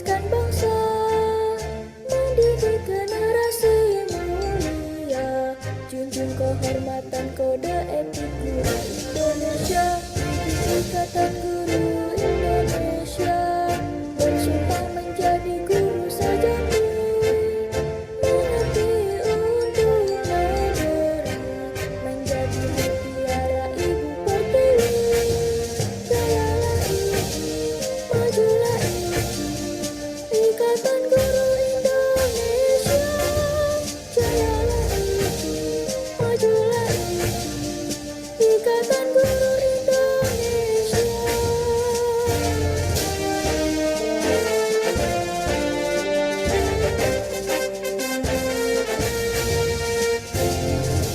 membanggakan bangsa, mendidik generasi mulia, junjung kehormatan kode etik guru Indonesia. Ikatan Guru Indonesia bersumpah menjadi guru sejati, mengabdi untuk negeri, menjadi mutiara ibu pertiwi. Jayalah IGI, majulah IGI, Ikatan Guru Indonesia. Jayalah IGI, majulah IGI, Ikatan Guru Indonesia.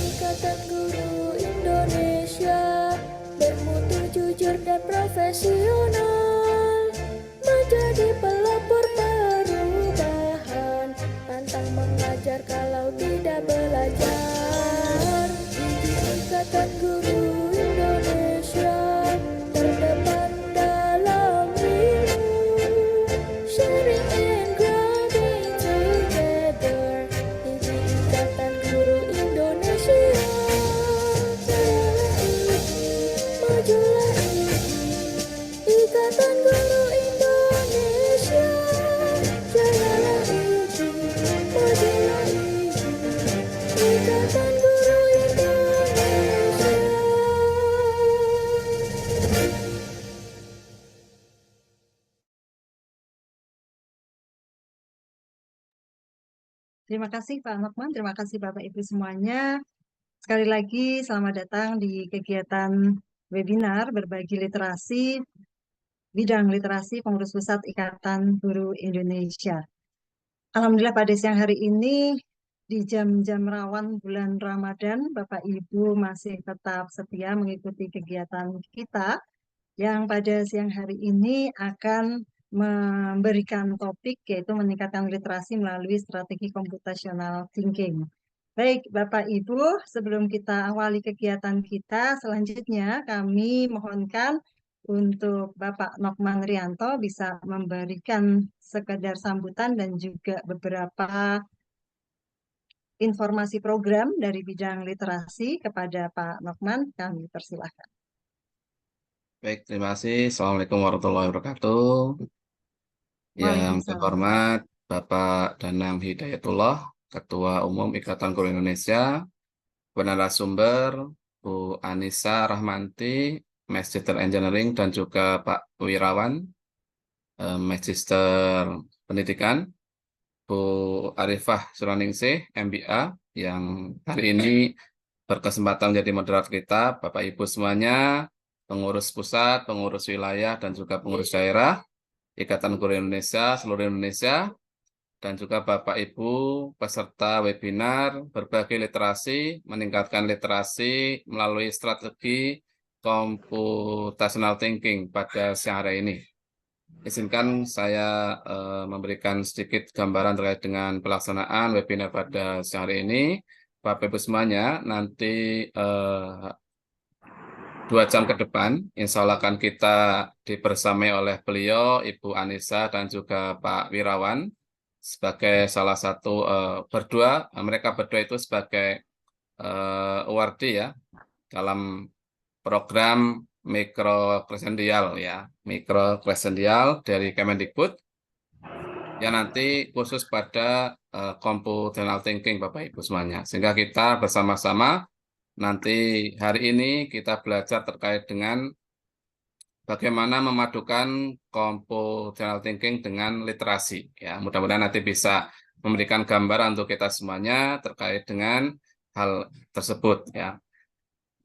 Ikatan Guru Indonesia bermutu, jujur dan profesional, menjadi pelopor perubahan, pantang mengajar kalau tidak belajar. Ikatan Guru Indonesia terdepan dalam ilmu, sharing and growing together. Ikatan Guru Indonesia. Jayalah IGI, majulah IGI, Ikatan Guru Indonesia. Jayalah IGI, majulah IGI, Ikatan Guru Indonesia. Terima kasih Pak Nokman, terima kasih Bapak Ibu semuanya. Sekali lagi selamat datang di kegiatan webinar berbagi literasi, bidang literasi pengurus pusat Ikatan Guru Indonesia. Alhamdulillah pada siang hari ini di jam-jam rawan bulan Ramadan, Bapak Ibu masih tetap setia mengikuti kegiatan kita yang pada siang hari ini akan memberikan topik yaitu meningkatkan literasi melalui strategi computational thinking. Baik, Bapak Ibu, sebelum kita awali kegiatan kita, selanjutnya kami mohonkan untuk Bapak Nokman Rianto bisa memberikan sekedar sambutan dan juga beberapa informasi program dari bidang literasi kepada Pak Nokman. Kami persilahkan. Baik, terima kasih. Assalamualaikum warahmatullahi wabarakatuh. Yang terhormat Bapak Danang Hidayatullah, Ketua Umum Ikatan Guru Indonesia, penarasumber Bu Anissa Rahmanti, Magister Engineering, dan juga Pak Wirawan, Magister Pendidikan, Bu Arifah Suraningsih, MBA, yang hari ini berkesempatan menjadi moderator kita, Bapak Ibu semuanya, pengurus pusat, pengurus wilayah, dan juga pengurus daerah, Ikatan Guru Indonesia, seluruh Indonesia, dan juga Bapak Ibu peserta webinar berbagi literasi, meningkatkan literasi melalui strategi computational thinking pada siang hari ini. Izinkan saya memberikan sedikit gambaran terkait dengan pelaksanaan webinar pada siang hari ini. Bapak Ibu semuanya, nanti 2 jam ke depan, insya Allah akan kita dibersamai oleh beliau, Ibu Anissa, dan juga Pak Wirawan, sebagai salah satu mereka berdua itu sebagai award ya, dalam program mikro kresendial ya, mikro kresendial dari Kemendikbud, yang nanti khusus pada computational thinking Bapak Ibu semuanya, sehingga kita bersama-sama nanti hari ini kita belajar terkait dengan bagaimana memadukan computational thinking dengan literasi. Ya, mudah-mudahan nanti bisa memberikan gambaran untuk kita semuanya terkait dengan hal tersebut. Ya.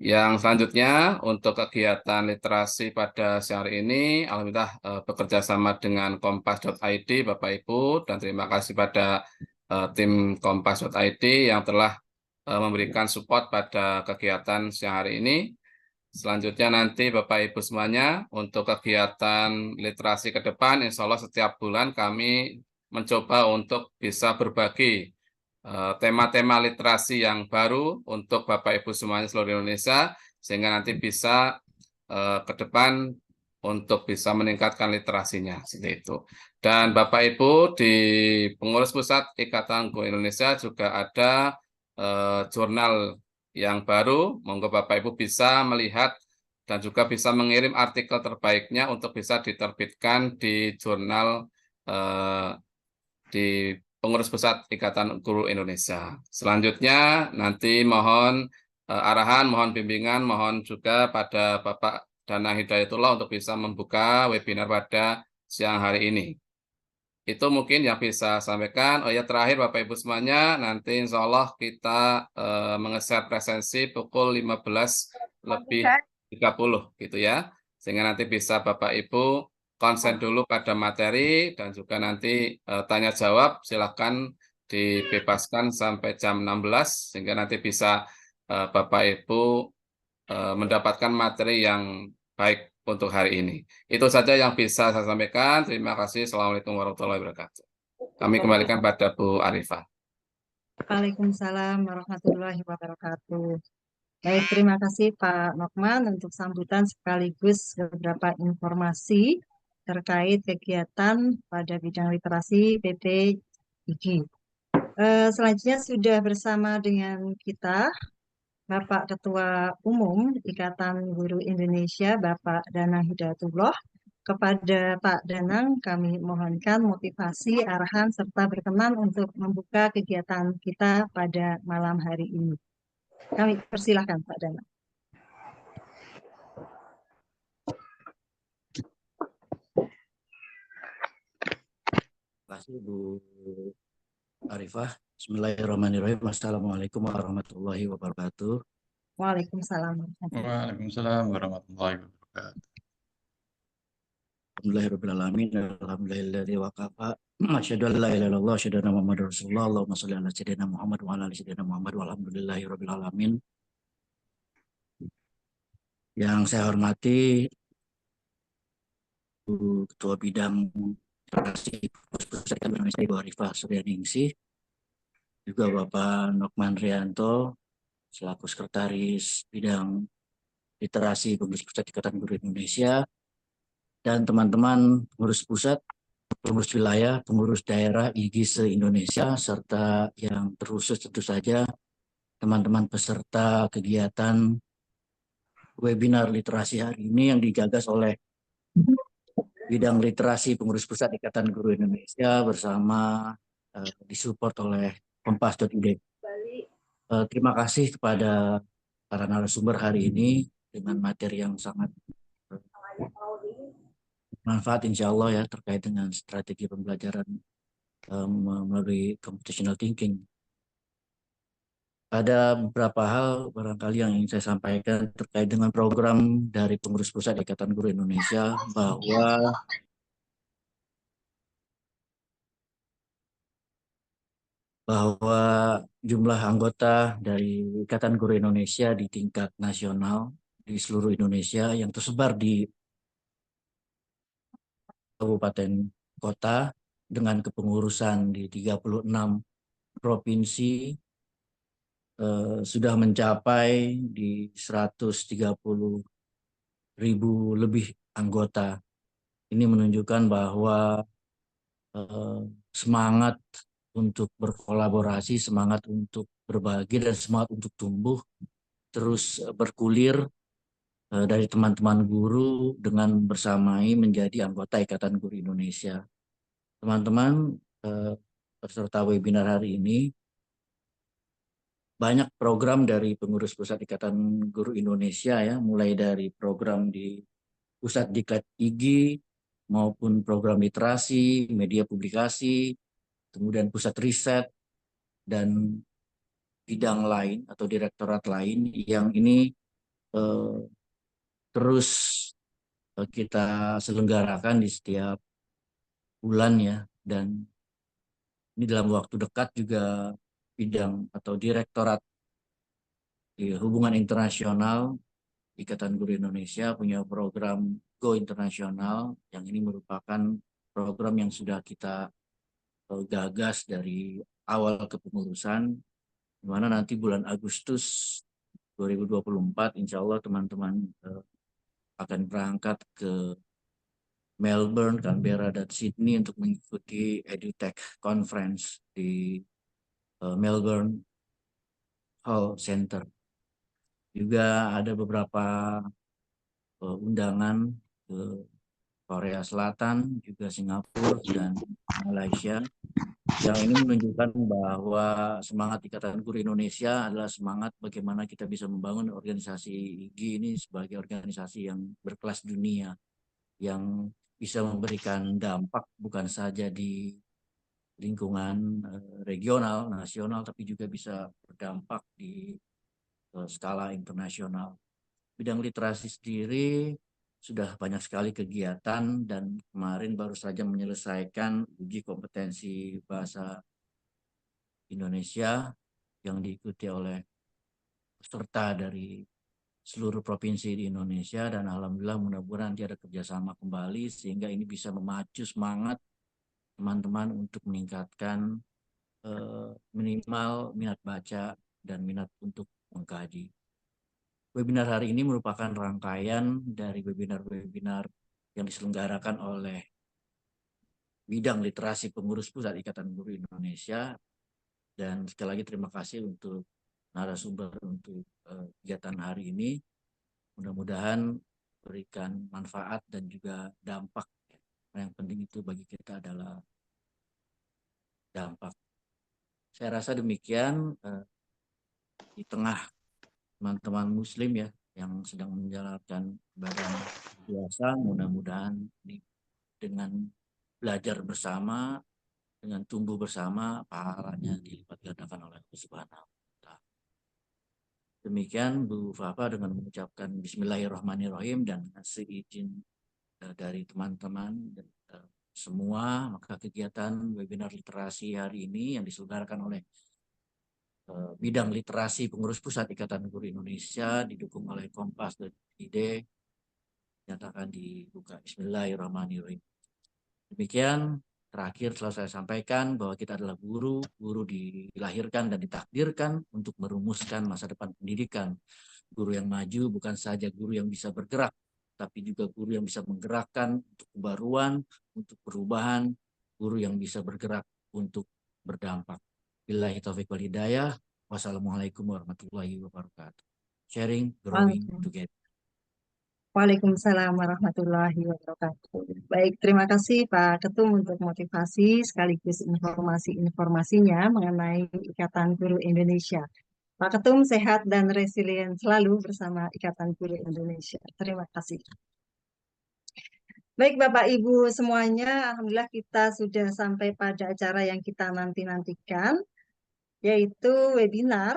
Yang selanjutnya untuk kegiatan literasi pada siang hari ini, alhamdulillah bekerja sama dengan kompas.id Bapak Ibu, dan terima kasih pada tim kompas.id yang telah memberikan support pada kegiatan siang hari ini. Selanjutnya nanti Bapak Ibu semuanya untuk kegiatan literasi ke depan, insya Allah setiap bulan kami mencoba untuk bisa berbagi tema-tema literasi yang baru untuk Bapak Ibu semuanya seluruh Indonesia, sehingga nanti bisa ke depan untuk bisa meningkatkan literasinya seperti itu. Dan Bapak Ibu di pengurus pusat Ikatan Guru Indonesia juga ada jurnal yang baru. Monggo Bapak Ibu bisa melihat dan juga bisa mengirim artikel terbaiknya untuk bisa diterbitkan di jurnal di pengurus pusat Ikatan Guru Indonesia. Selanjutnya nanti mohon arahan, mohon bimbingan, mohon juga pada Bapak Dana Hidayatullah untuk bisa membuka webinar pada siang hari ini. Itu mungkin yang bisa sampaikan. Oh ya, terakhir Bapak Ibu semuanya, nanti insya Allah kita mengeser presensi pukul 15:30 gitu ya. Sehingga nanti bisa Bapak Ibu konsen dulu pada materi dan juga nanti tanya jawab silakan dibebaskan sampai jam 16 sehingga nanti bisa Bapak Ibu mendapatkan materi yang baik untuk hari ini. Itu saja yang bisa saya sampaikan. Terima kasih. Assalamualaikum warahmatullahi wabarakatuh. Kami kembalikan pada Bu Arifah. Waalaikumsalam warahmatullahi wabarakatuh. Baik, terima kasih Pak Nokman untuk sambutan sekaligus beberapa informasi terkait kegiatan pada bidang literasi PPIG. Selanjutnya sudah bersama dengan kita Bapak Ketua Umum Ikatan Guru Indonesia, Bapak Danang Hidayatullah. Kepada Pak Danang, kami mohonkan motivasi, arahan, serta berkenan untuk membuka kegiatan kita pada malam hari ini. Kami persilahkan Pak Danang. Terima kasih Bu Arifah. Bismillahirrahmanirrahim. Assalamualaikum warahmatullahi wabarakatuh. Waalaikumsalam. Waalaikumsalam warahmatullahi wabarakatuh. Alhamdulillahirrahmanirrahim. Alhamdulillahilladzi waqafa. Asyhadu an la ilaha illallah, asyhadu anna Muhammadar Rasulullah. Allahumma shalli ala sayyidina Muhammad wa ala ali sayyidina Muhammad walhamdulillahirabbil alamin. Yang saya hormati Bu Ketua Bidang Literasi Pusat Indonesia Ibu Arifah Suryaningsih, juga Bapak Nokman Rianto selaku Sekretaris Bidang Literasi Pengurus Pusat Ikatan Guru Indonesia, dan teman-teman pengurus pusat, pengurus wilayah, pengurus daerah IGI se-Indonesia, serta yang terkhusus tentu saja teman-teman peserta kegiatan webinar literasi hari ini yang digagas oleh Bidang Literasi Pengurus Pusat Ikatan Guru Indonesia bersama disupport oleh kompas.id. Terima kasih kepada para narasumber hari ini dengan materi yang sangat manfaat insya Allah ya, terkait dengan strategi pembelajaran melalui computational thinking. Ada beberapa hal barangkali yang ingin saya sampaikan terkait dengan program dari Pengurus Pusat Ikatan Guru Indonesia, bahwa jumlah anggota dari Ikatan Guru Indonesia di tingkat nasional di seluruh Indonesia yang tersebar di kabupaten kota dengan kepengurusan di 36 provinsi sudah mencapai di 130.000 lebih anggota. Ini menunjukkan bahwa semangat untuk berkolaborasi, semangat untuk berbagi, dan semangat untuk tumbuh terus bergulir dari teman-teman guru dengan bersamai menjadi anggota Ikatan Guru Indonesia. Teman-teman peserta webinar hari ini, banyak program dari Pengurus Pusat Ikatan Guru Indonesia ya, mulai dari program di Pusat Diklat IGI maupun program literasi, media publikasi, kemudian pusat riset, dan bidang lain atau direktorat lain yang ini terus kita selenggarakan di setiap bulan ya, dan ini dalam waktu dekat juga bidang atau direktorat di hubungan internasional Ikatan Guru Indonesia punya program Go Internasional, yang ini merupakan program yang sudah kita gagas dari awal kepengurusan, di mana nanti bulan Agustus 2024 insya Allah teman-teman akan berangkat ke Melbourne, Canberra, dan Sydney untuk mengikuti EduTech Conference di Melbourne Hall Center. Juga ada beberapa undangan ke Korea Selatan, juga Singapura, dan Malaysia. Yang ini menunjukkan bahwa semangat Ikatan Guru Indonesia adalah semangat bagaimana kita bisa membangun organisasi IGI ini sebagai organisasi yang berkelas dunia, yang bisa memberikan dampak bukan saja di lingkungan regional, nasional, tapi juga bisa berdampak di skala internasional. Bidang literasi sendiri sudah banyak sekali kegiatan dan kemarin baru saja menyelesaikan uji kompetensi bahasa Indonesia yang diikuti oleh peserta dari seluruh provinsi di Indonesia, dan alhamdulillah mudah-mudahan nanti ada kerjasama kembali sehingga ini bisa memacu semangat teman-teman untuk meningkatkan minimal minat baca dan minat untuk mengkaji. Webinar hari ini merupakan rangkaian dari webinar-webinar yang diselenggarakan oleh bidang literasi pengurus pusat Ikatan Guru Indonesia, dan sekali lagi terima kasih untuk narasumber untuk kegiatan hari ini. Mudah-mudahan berikan manfaat dan juga dampak. Yang penting itu bagi kita adalah dampak. Saya rasa demikian di tengah teman-teman Muslim ya yang sedang menjalankan ibadah puasa, mudah-mudahan dengan belajar bersama, dengan tumbuh bersama, pahalanya dilipat gandakan oleh Allah Subhanahu wa Ta'ala. Demikian Bu Fafa dengan mengucapkan Bismillahirrahmanirrahim dan seizin dari teman-teman semua, maka kegiatan webinar literasi hari ini yang diselenggarakan oleh bidang literasi pengurus pusat Ikatan Guru Indonesia didukung oleh Kompas dan IDE nyatakan dibuka. Bismillahirrahmanirrahim. Demikian terakhir telah saya sampaikan bahwa kita adalah guru dilahirkan dan ditakdirkan untuk merumuskan masa depan pendidikan. Guru yang maju bukan saja guru yang bisa bergerak, tapi juga guru yang bisa menggerakkan untuk kebaruan, untuk perubahan, guru yang bisa bergerak untuk berdampak. Billahi taufiq wal hidayah. Wassalamualaikum warahmatullahi wabarakatuh. Sharing, growing together. Waalaikumsalam warahmatullahi wabarakatuh. Baik, terima kasih Pak Ketum untuk motivasi sekaligus informasi-informasinya mengenai Ikatan Guru Indonesia. Pak Ketum sehat dan resilient selalu bersama Ikatan Guru Indonesia. Terima kasih. Baik Bapak Ibu semuanya, alhamdulillah kita sudah sampai pada acara yang kita nanti-nantikan, yaitu webinar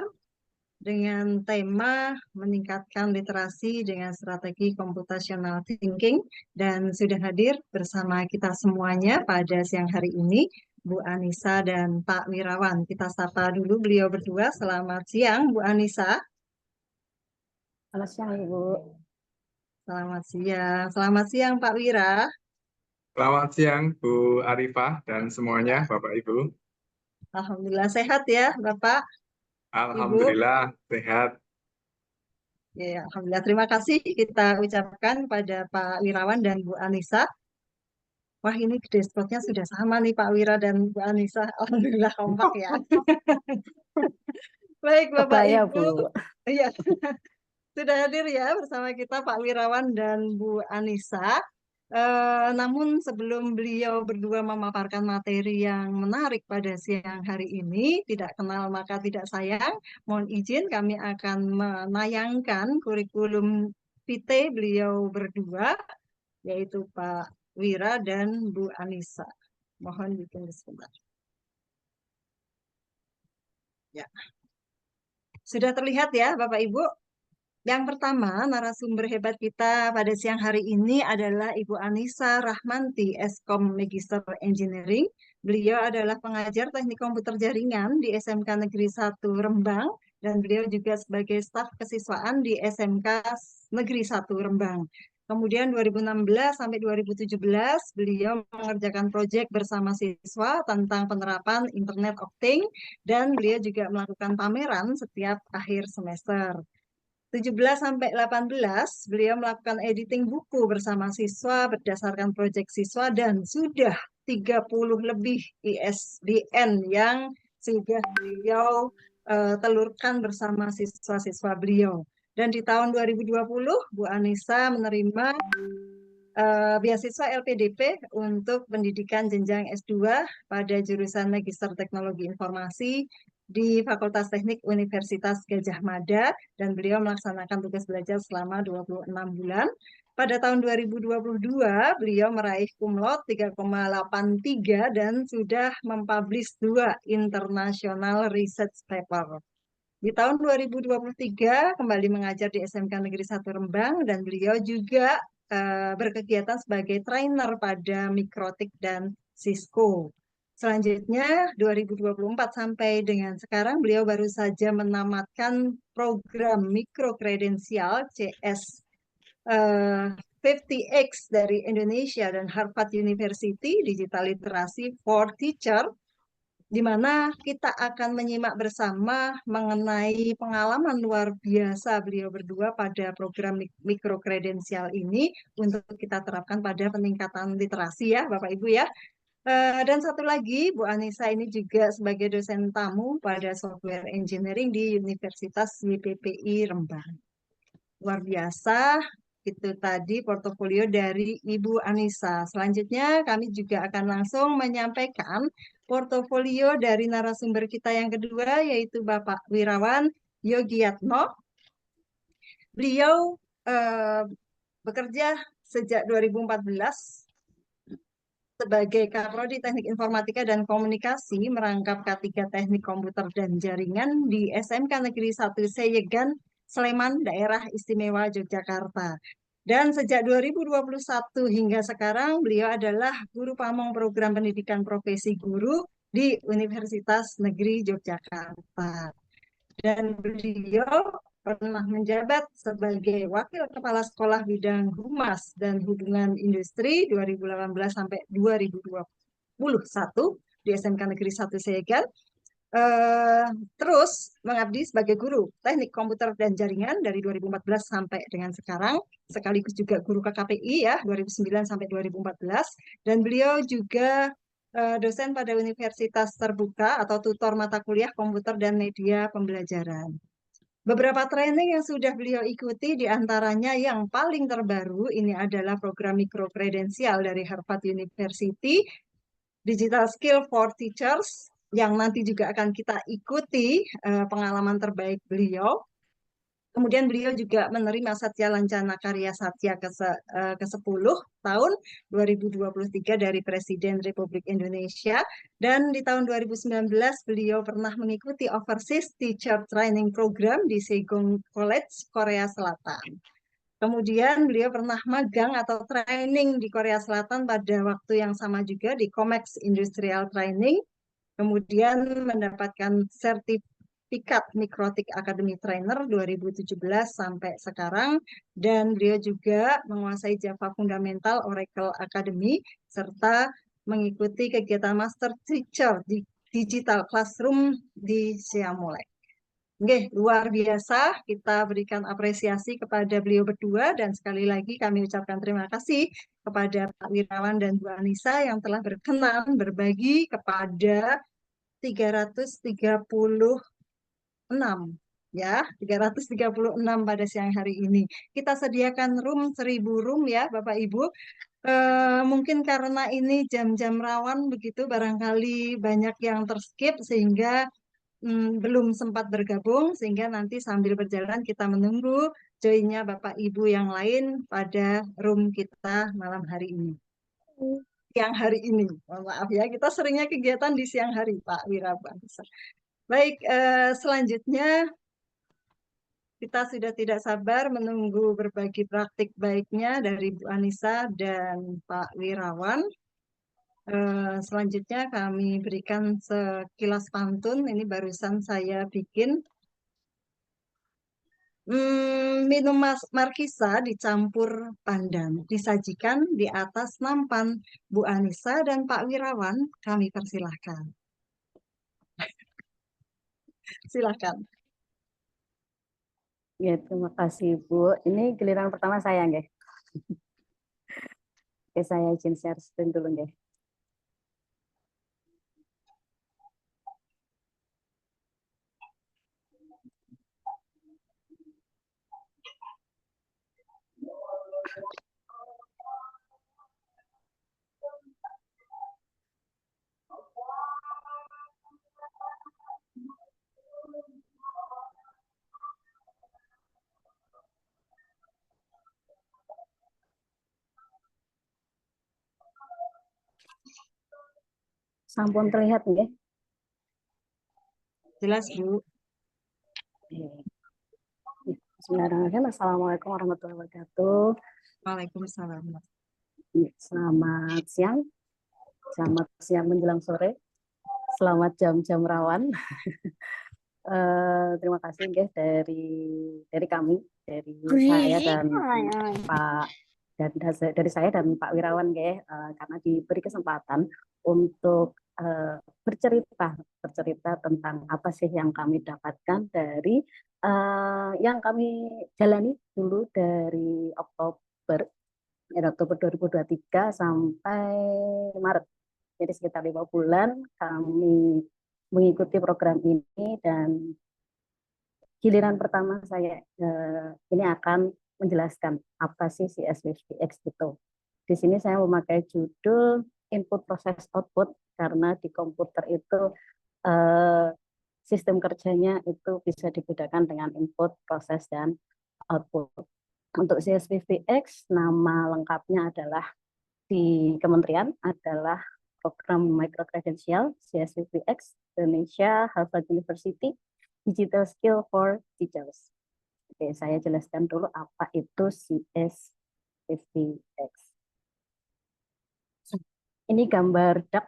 dengan tema meningkatkan literasi dengan strategi computational thinking, dan sudah hadir bersama kita semuanya pada siang hari ini Bu Anissa dan Pak Wirawan. Kita sapa dulu beliau berdua. Selamat siang Bu Anissa. Selamat siang Ibu. Selamat siang. Selamat siang Pak Wira. Selamat siang Bu Arifah dan semuanya Bapak Ibu. Alhamdulillah sehat ya Bapak. Alhamdulillah sehat. Ya, alhamdulillah terima kasih kita ucapkan pada Pak Wirawan dan Bu Anissa. Wah, ini dashboardnya sudah sama nih Pak Wira dan Bu Anissa. Alhamdulillah kompak ya. Baik Bapak Kebaya, Ibu. Bu. Iya. Sudah hadir ya bersama kita Pak Wirawan dan Bu Anissa. Namun sebelum beliau berdua memaparkan materi yang menarik pada siang hari ini, tidak kenal maka tidak sayang, mohon izin kami akan menayangkan kurikulum vitae beliau berdua, yaitu Pak Wira dan Bu Anissa. Mohon ditunggu sebentar. Ya. Sudah terlihat ya Bapak Ibu? Yang pertama, narasumber hebat kita pada siang hari ini adalah Ibu Anissa Rahmanti, Eskom Magister Engineering. Beliau adalah pengajar teknik komputer jaringan di SMK Negeri 1 Rembang, dan beliau juga sebagai staf kesiswaan di SMK Negeri 1 Rembang. Kemudian 2016 sampai 2017, beliau mengerjakan proyek bersama siswa tentang penerapan Internet of Things, dan beliau juga melakukan pameran setiap akhir semester. 17 sampai 18 beliau melakukan editing buku bersama siswa berdasarkan proyek siswa dan sudah 30 lebih ISBN yang sudah beliau telurkan bersama siswa-siswa beliau. Dan di tahun 2020 Bu Anissa menerima beasiswa LPDP untuk pendidikan jenjang S2 pada jurusan Magister Teknologi Informasi di Fakultas Teknik Universitas Gadjah Mada, dan beliau melaksanakan tugas belajar selama 26 bulan. Pada tahun 2022, beliau meraih cum laude 3,83 dan sudah mempublish 2 international research paper. Di tahun 2023 kembali mengajar di SMK Negeri 1 Rembang, dan beliau juga berkegiatan sebagai trainer pada Mikrotik dan Cisco. Selanjutnya 2024 sampai dengan sekarang beliau baru saja menamatkan program mikrokredensial CS 50X dari Indonesia dan Harvard University Digital Literacy for Teacher, di mana kita akan menyimak bersama mengenai pengalaman luar biasa beliau berdua pada program mikrokredensial ini untuk kita terapkan pada peningkatan literasi ya Bapak Ibu ya. Dan satu lagi, Bu Anissa ini juga sebagai dosen tamu pada Software Engineering di Universitas YPPI Rembang. Luar biasa, itu tadi portofolio dari Ibu Anissa. Selanjutnya kami juga akan langsung menyampaikan portofolio dari narasumber kita yang kedua, yaitu Bapak Wirawan Yogiatno. Beliau bekerja sejak 2014 sebagai Kaprodi Teknik Informatika dan Komunikasi merangkap K3 Teknik Komputer dan Jaringan di SMK Negeri 1 Seyegan, Sleman, Daerah Istimewa Yogyakarta. Dan sejak 2021 hingga sekarang beliau adalah guru pamong program pendidikan profesi guru di Universitas Negeri Yogyakarta. Dan beliau pernah menjabat sebagai Wakil Kepala Sekolah Bidang Humas dan Hubungan Industri 2018 sampai 2021 di SMK Negeri 1 Seyegan. Terus mengabdi sebagai guru Teknik Komputer dan Jaringan dari 2014 sampai dengan sekarang, sekaligus juga guru KKPI ya 2009 sampai 2014, dan beliau juga dosen pada Universitas Terbuka atau tutor mata kuliah komputer dan media pembelajaran. Beberapa training yang sudah beliau ikuti diantaranya yang paling terbaru ini adalah program mikrokredensial dari Harvard University, Digital Skill for Teachers, yang nanti juga akan kita ikuti pengalaman terbaik beliau. Kemudian beliau juga menerima Satya Lancana Karya Satya ke-10 tahun 2023 dari Presiden Republik Indonesia. Dan di tahun 2019 beliau pernah mengikuti Overseas Teacher Training Program di Segong College, Korea Selatan. Kemudian beliau pernah magang atau training di Korea Selatan pada waktu yang sama juga di Comex Industrial Training. Kemudian mendapatkan sertifikat Mikrotik Academy Trainer 2017 sampai sekarang, dan beliau juga menguasai Java Fundamental Oracle Academy serta mengikuti kegiatan Master Teacher di Digital Classroom di Siamulek. Oke, luar biasa, kita berikan apresiasi kepada beliau berdua, dan sekali lagi kami ucapkan terima kasih kepada Pak Wirawan dan Bu Anissa yang telah berkenan berbagi kepada 336 ya, 336 pada siang hari ini. Kita sediakan room 1000 room ya Bapak Ibu. Mungkin karena ini jam-jam rawan begitu, barangkali banyak yang terskip sehingga belum sempat bergabung, sehingga nanti sambil berjalan kita menunggu joinnya Bapak Ibu yang lain pada room kita malam hari ini. Siang hari ini, maaf ya, kita seringnya kegiatan di siang hari Pak Wirawan. Baik, selanjutnya kita sudah tidak sabar menunggu berbagi praktik baiknya dari Bu Anissa dan Pak Wirawan. Selanjutnya kami berikan sekilas pantun, ini barusan saya bikin. Minum markisa dicampur pandan, disajikan di atas nampan. Bu Anissa dan Pak Wirawan, kami persilahkan. Silakan. Ya, terima kasih Bu. Ini giliran pertama saya nggih. Oke, saya izin share screen dulu nggih. Sampun terlihat nggih? Jelas, Bu. Bismillahirrahmanirrahim. Assalamualaikum warahmatullahi wabarakatuh. Waalaikumsalam. Selamat siang. Selamat siang menjelang sore. Selamat jam-jam rawan. Terima kasih guys dari kami, dari saya dan Pak dari saya dan Pak Wirawan guys, karena diberi kesempatan untuk bercerita tentang apa sih yang kami dapatkan dari yang kami jalani dulu dari Oktober 2023 sampai Maret. Jadi sekitar 5 bulan kami mengikuti program ini, dan giliran pertama saya ini akan menjelaskan apa sih CSV-X itu. Di sini saya memakai judul input proses output karena di komputer itu sistem kerjanya itu bisa dibedakan dengan input, proses, dan output. Untuk CSV-X nama lengkapnya adalah di kementerian adalah program microcredential CSV-X Indonesia Harvard University Digital Skill for Teachers. Oke, saya jelaskan dulu apa itu CSV-X. Ini gambar duck.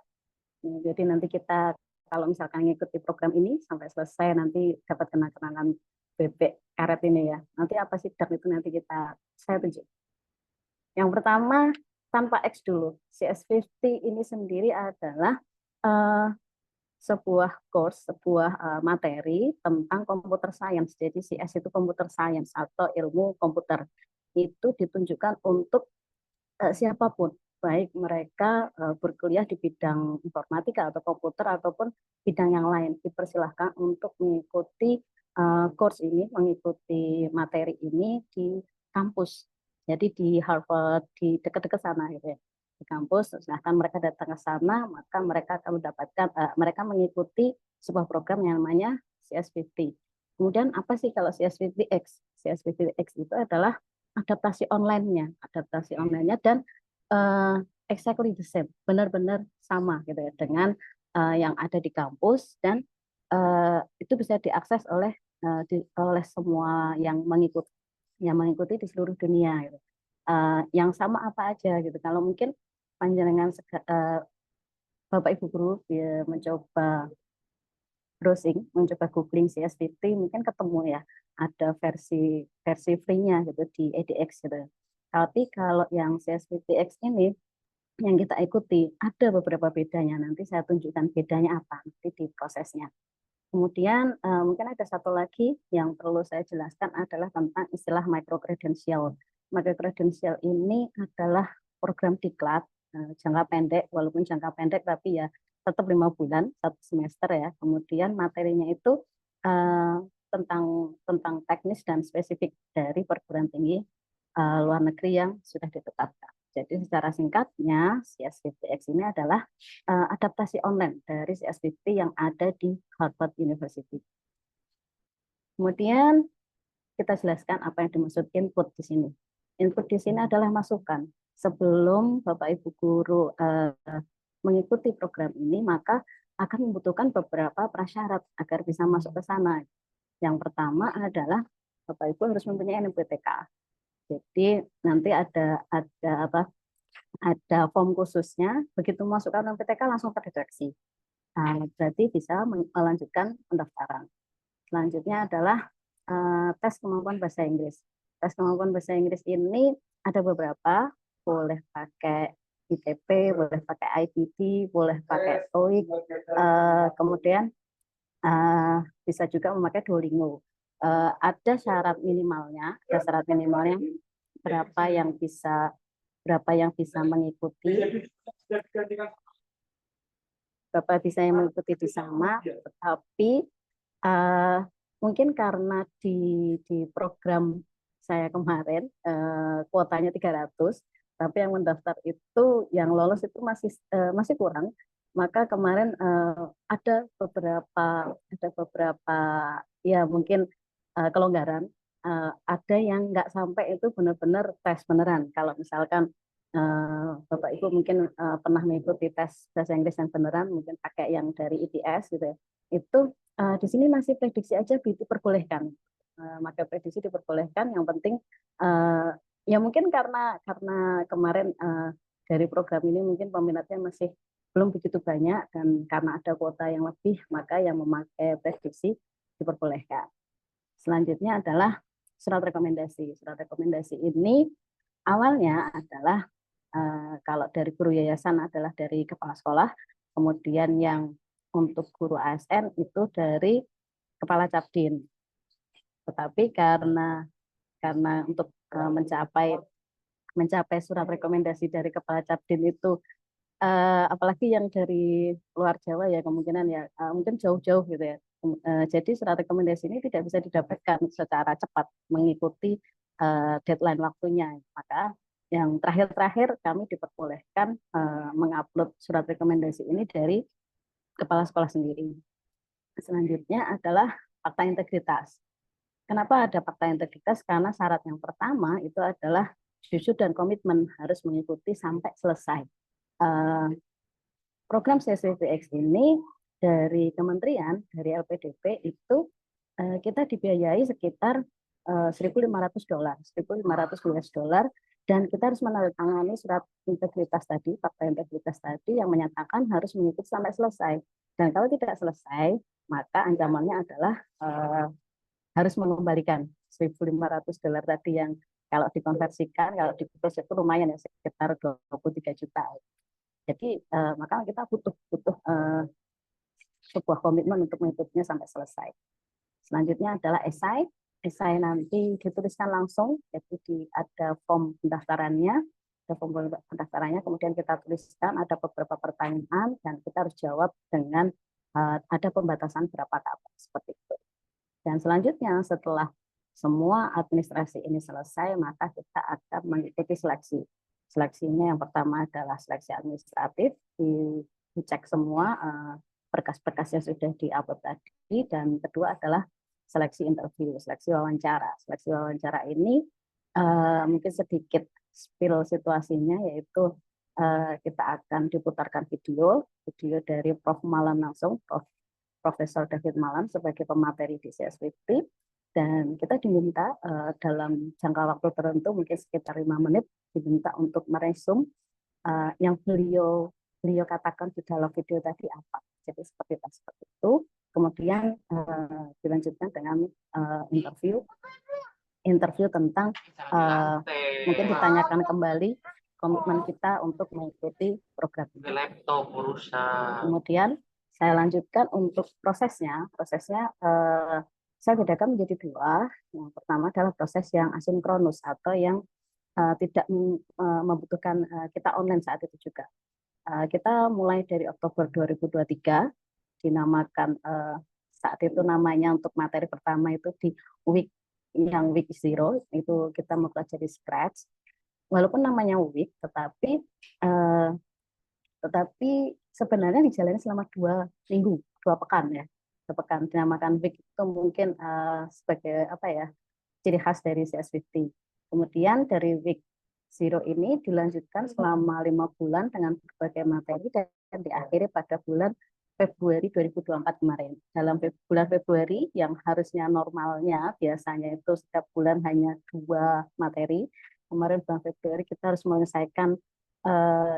Jadi nanti kita kalau misalkan mengikuti program ini sampai selesai nanti dapat kenal-kenalan bebek karet ini ya. Nanti apa sih duck itu nanti saya tunjuk. Yang pertama tanpa X dulu. CS50 ini sendiri adalah sebuah course, sebuah materi tentang computer science. Jadi CS itu computer science atau ilmu komputer. Itu ditunjukkan untuk siapapun, baik mereka berkuliah di bidang informatika atau komputer ataupun bidang yang lain. Dipersilahkan untuk mengikuti course ini, mengikuti materi ini di kampus. Jadi di Harvard, di dekat-dekat sana gitu ya, di kampus. Silahkan mereka datang ke sana, maka mereka akan mendapatkan, mereka mengikuti sebuah program yang namanya CS50. Kemudian apa sih kalau CS50X? CS50X itu adalah adaptasi online-nya dan exactly the same, benar-benar sama gitu ya dengan yang ada di kampus, dan itu bisa diakses oleh semua yang mengikuti di seluruh dunia gitu. Yang sama apa aja gitu. Kalau mungkin panjenengan Bapak Ibu guru ya, mencoba browsing, mencoba googling CSVT, mungkin ketemu ya ada versi free-nya gitu di edX gitu. Tapi kalau yang CSVTX ini yang kita ikuti ada beberapa bedanya. Nanti saya tunjukkan bedanya apa nanti di prosesnya. Kemudian mungkin ada satu lagi yang perlu saya jelaskan adalah tentang istilah microcredential. Microcredential ini adalah program diklat jangka pendek, walaupun jangka pendek tapi ya tetap 5 bulan, 1 semester ya. Kemudian materinya itu tentang teknis dan spesifik dari perguruan tinggi luar negeri yang sudah ditetapkan. Jadi secara singkatnya CS50X ini adalah adaptasi online dari CS50 yang ada di Harvard University. Kemudian kita jelaskan apa yang dimaksud input di sini. Input di sini adalah masukan. Sebelum Bapak Ibu guru mengikuti program ini, maka akan membutuhkan beberapa prasyarat agar bisa masuk ke sana. Yang pertama adalah Bapak Ibu harus mempunyai NPTK. Jadi nanti ada form khususnya, begitu masuk ke NPTK langsung terdeteksi. Berarti bisa melanjutkan pendaftaran. Selanjutnya adalah tes kemampuan bahasa Inggris. Tes kemampuan bahasa Inggris ini ada beberapa, boleh pakai ITP, boleh pakai ITT, boleh pakai TOEIC, kemudian bisa juga memakai Duolingo. ada syarat minimalnya, berapa yang bisa mengikuti, di sana, tetapi mungkin karena di program saya kemarin kuotanya 300, tapi yang mendaftar itu yang lolos itu masih kurang, maka kemarin ada beberapa ya mungkin kelonggaran. Ada yang nggak sampai itu benar-benar tes beneran. Kalau misalkan Bapak Ibu mungkin pernah mengikuti tes bahasa Inggris yang beneran, mungkin pakai yang dari ITS gitu ya. Itu di sini masih prediksi aja diperbolehkan. Maka prediksi diperbolehkan. Yang penting ya mungkin karena kemarin dari program ini mungkin peminatnya masih belum begitu banyak, dan karena ada kuota yang lebih, maka yang memakai prediksi diperbolehkan. Selanjutnya adalah surat rekomendasi. Surat rekomendasi ini awalnya adalah kalau dari guru yayasan adalah dari kepala sekolah, kemudian yang untuk guru ASN itu dari kepala Cabdin. Tetapi karena untuk mencapai surat rekomendasi dari kepala Cabdin itu apalagi yang dari luar Jawa ya, kemungkinan ya mungkin jauh-jauh gitu ya. Jadi surat rekomendasi ini tidak bisa didapatkan secara cepat mengikuti deadline waktunya. Maka yang terakhir kami diperbolehkan mengupload surat rekomendasi ini dari kepala sekolah sendiri. Selanjutnya adalah fakta integritas. Kenapa ada fakta integritas? Karena syarat yang pertama itu adalah jujur dan komitmen, harus mengikuti sampai selesai. Program CSWPX ini dari kementerian, dari LPDP itu kita dibiayai sekitar $1.500, $1.500, dan kita harus menandatangani surat integritas tadi, fakta integritas tadi yang menyatakan harus mengikuti sampai selesai. Dan kalau tidak selesai, maka ancamannya adalah harus mengembalikan $1.500 tadi, yang kalau dikonversikan, kalau diputus itu lumayan ya, sekitar 23 juta. Jadi maka kita butuh sebuah komitmen untuk mengikutinya sampai selesai. Selanjutnya adalah esai. Esai nanti dituliskan langsung, jadi ada form pendaftarannya, kemudian kita tuliskan ada beberapa pertanyaan dan kita harus jawab dengan ada pembatasan berapa kata seperti itu. Dan selanjutnya setelah semua administrasi ini selesai, maka kita akan mengikuti seleksi. Seleksinya yang pertama adalah seleksi administratif, dicek semua berkas-berkas yang sudah di-upload tadi, dan kedua adalah seleksi interview, seleksi wawancara. Seleksi wawancara ini mungkin sedikit spill situasinya, yaitu kita akan diputarkan video dari Prof. Malan langsung, Profesor David Malan sebagai pemateri di CSWP, dan kita diminta dalam jangka waktu tertentu, mungkin sekitar 5 menit, diminta untuk meresum yang beliau katakan di dalam video tadi apa. Jadi seperti itu. Kemudian dilanjutkan dengan interview tentang mungkin ditanyakan kembali komitmen kita untuk mengikuti program ini. Kemudian saya lanjutkan untuk prosesnya saya bedakan menjadi dua. Yang pertama adalah proses yang asinkronus atau yang tidak membutuhkan kita online saat itu juga. Kita mulai dari Oktober 2023, dinamakan saat itu namanya untuk materi pertama itu di week 0, itu kita mempelajari Scratch. Walaupun namanya week, tetapi sebenarnya dijalani selama 2 minggu, 2 pekan ya. 2 pekan dinamakan week itu mungkin sebagai apa ya, ciri khas dari CS50. Kemudian dari week 0 ini dilanjutkan selama 5 bulan dengan berbagai materi dan diakhiri pada bulan Februari 2024 kemarin. Dalam bulan Februari yang harusnya normalnya biasanya itu setiap bulan hanya 2 materi, kemarin bulan Februari kita harus menyelesaikan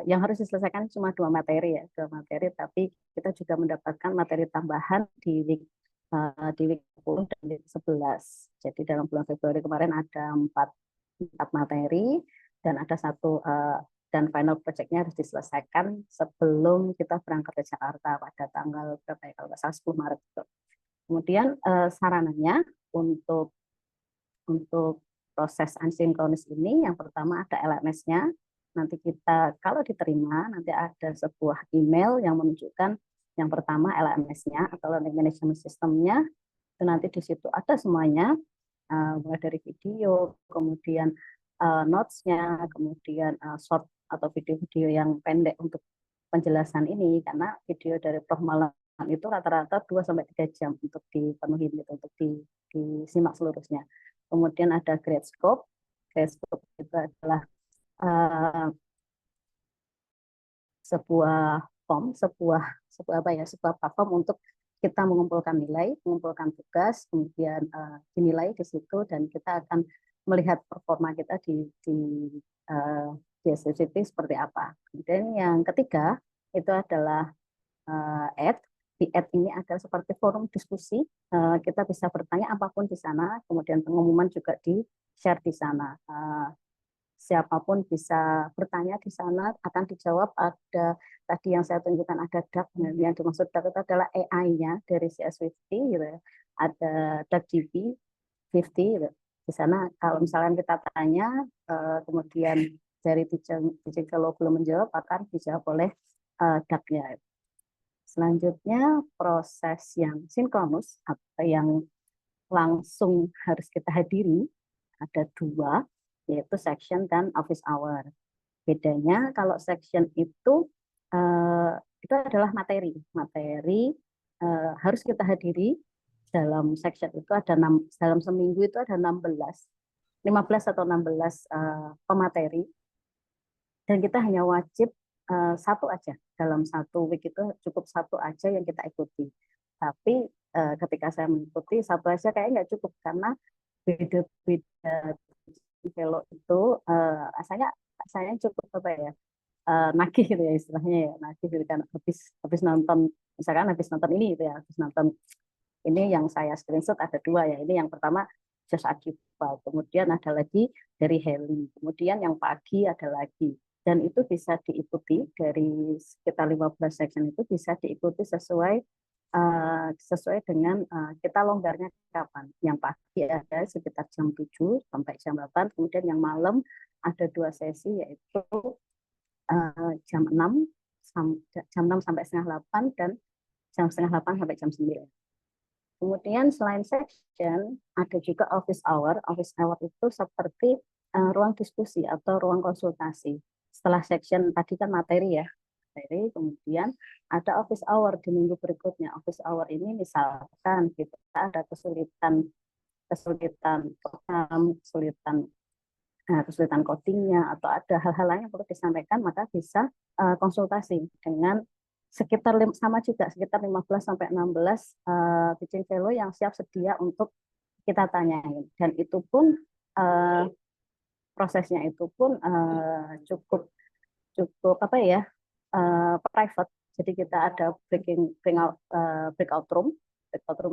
yang harus diselesaikan cuma 2 materi ya, 2 materi, tapi kita juga mendapatkan materi tambahan di week 10 dan week 11. Jadi dalam bulan Februari kemarin ada 4 materi dan ada 1 dan final project-nya harus diselesaikan sebelum kita berangkat ke Jakarta pada tanggal berapa ya, kalau nggak salah 10 Maret itu. Kemudian sarananya untuk proses asinkronis ini, yang pertama ada LMS-nya. Nanti kita kalau diterima nanti ada sebuah email yang menunjukkan yang pertama LMS-nya atau Learning Management System-nya. Itu nanti di situ ada semuanya, mulai dari video, kemudian notes-nya, kemudian short atau video-video yang pendek untuk penjelasan ini, karena video dari Prof. Malang itu rata-rata 2-3 jam untuk dipenuhi, untuk disimak seluruhnya. Kemudian ada grade scope. Grade scope itu adalah sebuah form, sebuah platform untuk kita mengumpulkan nilai, mengumpulkan tugas, kemudian dinilai di situ, dan kita akan melihat performa kita di SCCT seperti apa. Kemudian yang ketiga itu adalah add. Di add ini ada seperti forum diskusi, kita bisa bertanya apapun di sana, kemudian pengumuman juga di-share di sana. Siapapun bisa bertanya di sana, akan dijawab. Ada tadi yang saya tunjukkan ada DAG, yang dimaksud DAG itu adalah AI-nya dari CS50 gitu ya. Ada DAG-GP 50 gitu. Di sana kalau misalkan kita tanya, kemudian dari teaching fellow belum menjawab, akan dijawab oleh DAG-nya. Selanjutnya proses yang sinkronus atau yang langsung harus kita hadiri ada 2, yaitu section dan office hour. Bedanya kalau section itu adalah materi harus kita hadiri. Dalam section itu ada dalam seminggu itu ada 15 atau 16 pemateri, dan kita hanya wajib satu aja dalam satu week, itu cukup satu aja yang kita ikuti. Tapi ketika saya mengikuti satu aja kayak nggak cukup, karena beda-beda fellow itu rasanya cukup apa ya, nagih gitu ya istilahnya ya, nagih gitu kan, habis nonton, misalkan habis nonton ini gitu ya, habis nonton ini yang saya screenshot ada 2 ya. Ini yang pertama Josh Akiba, kemudian ada lagi dari Heli, kemudian yang pagi ada lagi, dan itu bisa diikuti dari sekitar 15 section, itu bisa diikuti sesuai dengan kita longgarnya kapan. Yang pagi ada sekitar jam 7 sampai jam 8, kemudian yang malam ada 2 sesi, yaitu jam 6 sampai setengah 8 dan jam setengah 8 sampai jam 9. Kemudian selain section ada juga office hour. Office hour itu seperti ruang diskusi atau ruang konsultasi. Setelah section tadi kan materi ya, kemudian ada office hour di minggu berikutnya. Office hour ini misalkan kita ada kesulitan codingnya, atau ada hal-hal lain yang perlu disampaikan, maka bisa konsultasi dengan sekitar 15 sampai 16 teaching fellow yang siap sedia untuk kita tanyain, dan itu pun prosesnya itu pun cukup apa ya, private. Jadi kita ada breakout room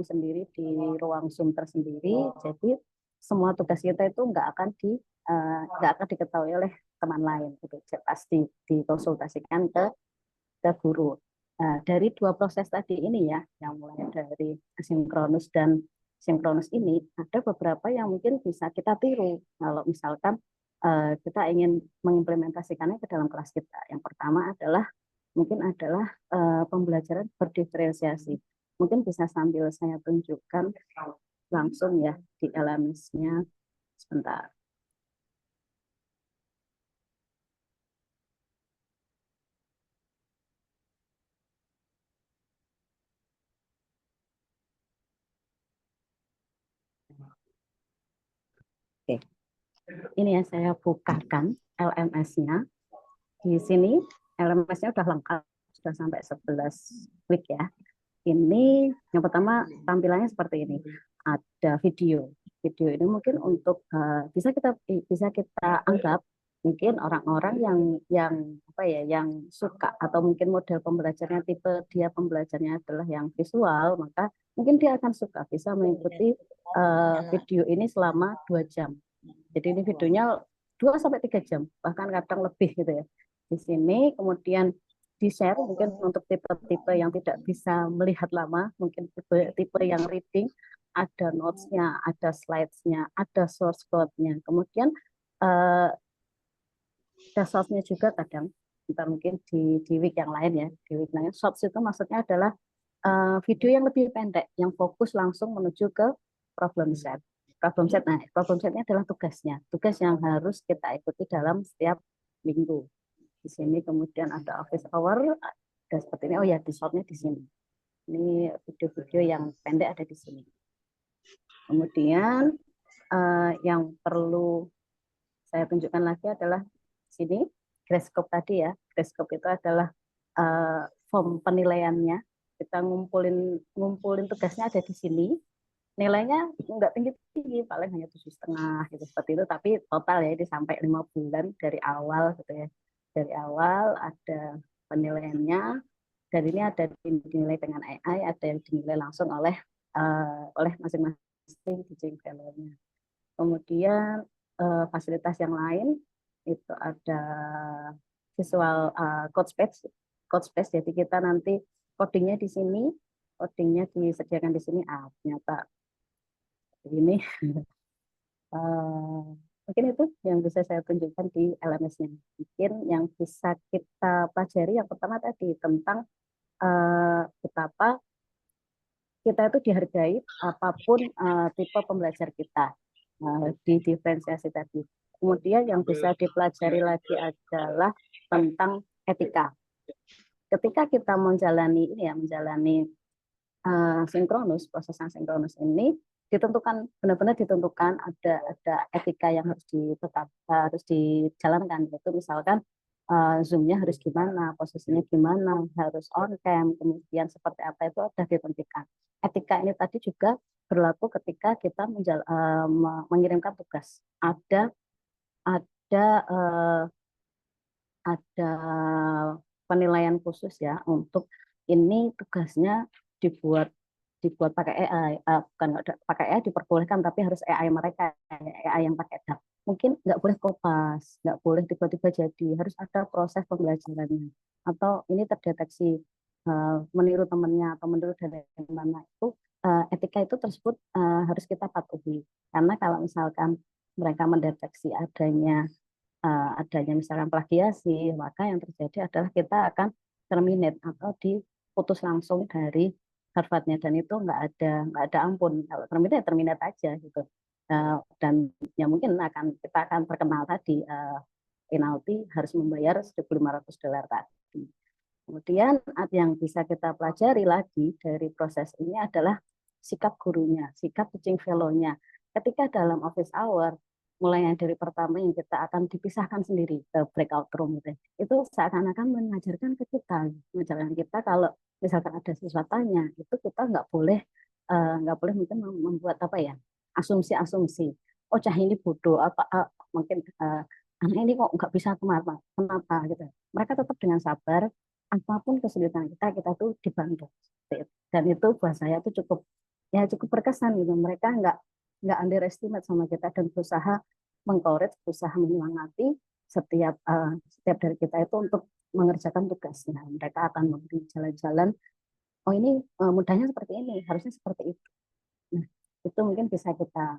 sendiri di ruang Zoom tersendiri. Jadi semua tugas kita itu nggak akan diketahui oleh teman lain. Itu pasti dikonsultasikan ke guru. Dari 2 proses tadi ini ya, yang mulai dari asinkronus dan sinkronus ini, ada beberapa yang mungkin bisa kita tiru kalau misalkan kita ingin mengimplementasikannya ke dalam kelas kita. Yang pertama adalah pembelajaran berdiferensiasi. Mungkin bisa sambil saya tunjukkan langsung ya di LMS-nya sebentar. Oke. Ini yang saya bukakan LMS-nya. Di sini LMS-nya sudah lengkap, sudah sampai 11 klik ya. Ini yang pertama tampilannya seperti ini. Ada video. Video ini mungkin untuk bisa kita anggap mungkin orang-orang yang suka, atau mungkin model pembelajarannya tipe dia pembelajarnya adalah yang visual, maka mungkin dia akan suka bisa mengikuti video ini selama 2 jam. Jadi ini videonya 2-3 jam, bahkan kadang lebih gitu ya. Di sini kemudian di-share mungkin untuk tipe-tipe yang tidak bisa melihat lama, mungkin tipe yang reading, ada notes-nya, ada slides-nya, ada source code-nya. Kemudian eh, ada shorts-nya juga kadang. Kita mungkin di week yang lain ya, di week lain. Shorts itu maksudnya adalah video yang lebih pendek, yang fokus langsung menuju ke problem set. Problem set, nah problem setnya adalah tugasnya, tugas yang harus kita ikuti dalam setiap minggu. Di sini kemudian ada office hour, ada seperti ini. Oh ya, di shortnya di sini. Ini video-video yang pendek ada di sini. Kemudian yang perlu saya tunjukkan lagi adalah sini Grasscope tadi ya. Grasscope itu adalah form penilaiannya. Kita ngumpulin tugasnya ada di sini. Nilainya nggak tinggi-tinggi, paling hanya 7,5 gitu seperti itu. Tapi total ya ini sampai 5 bulan dari awal gitu ya. Dari awal ada penilaiannya. Dan ini ada dinilai dengan AI, ada yang dinilai langsung oleh masing-masing teaching fellow-nya. Kemudian fasilitas yang lain itu ada visual code space. Jadi kita nanti codingnya di sini, codingnya disediakan di sini. Ternyata ini mungkin itu yang bisa saya tunjukkan di LMS-nya. Mungkin yang bisa kita pelajari yang pertama tadi tentang betapa kita itu dihargai apapun tipe pembelajar kita di diferensiasi tadi. Kemudian yang bisa dipelajari lagi adalah tentang etika. Ketika kita menjalani sinkronus, proses sinkronus ini ditentukan, benar-benar ditentukan ada etika yang harus dijalankan. Yaitu misalkan Zoom-nya harus gimana, posisinya gimana, harus on cam, kemudian seperti apa itu sudah ditentukan. Etika ini tadi juga berlaku ketika kita mengirimkan tugas. Ada penilaian khusus ya untuk ini tugasnya dibuat pakai AI, bukan pakai AI diperbolehkan, tapi harus AI mereka, AI yang pakai DAP. Mungkin nggak boleh kopas, nggak boleh tiba-tiba jadi, harus ada proses pembelajarannya. Atau ini terdeteksi meniru temannya atau meniru dari mana itu, etika itu tersebut harus kita patuhi. Karena kalau misalkan mereka mendeteksi adanya misalkan plagiasi, maka yang terjadi adalah kita akan terminate atau diputus langsung dari Harvard-nya, dan itu nggak ada ampun. Kalau terminate aja gitu. Dan ya mungkin kita akan terkenal tadi penalti harus membayar $1.500 tadi. Kemudian yang bisa kita pelajari lagi dari proses ini adalah sikap gurunya, sikap teaching fellow-nya. Ketika dalam office hour, mulai dari pertama yang kita akan dipisahkan sendiri ke breakout room itu seakan-akan mengajarkan kita kalau misalkan ada siswa tanya, itu kita nggak boleh mungkin membuat asumsi. Oh, cah ini bodoh mungkin anak ini kok nggak bisa kenapa gitu. Mereka tetap dengan sabar, apapun kesulitan kita tuh dibantu. Dan itu buat saya tuh cukup berkesan gitu. Mereka nggak underestimate sama kita dan berusaha mengkorek, berusaha menyemangati setiap dari kita itu untuk mengerjakan tugasnya. Mereka akan memberi jalan-jalan. Oh, ini mudahnya seperti ini, harusnya seperti itu. Nah, itu mungkin bisa kita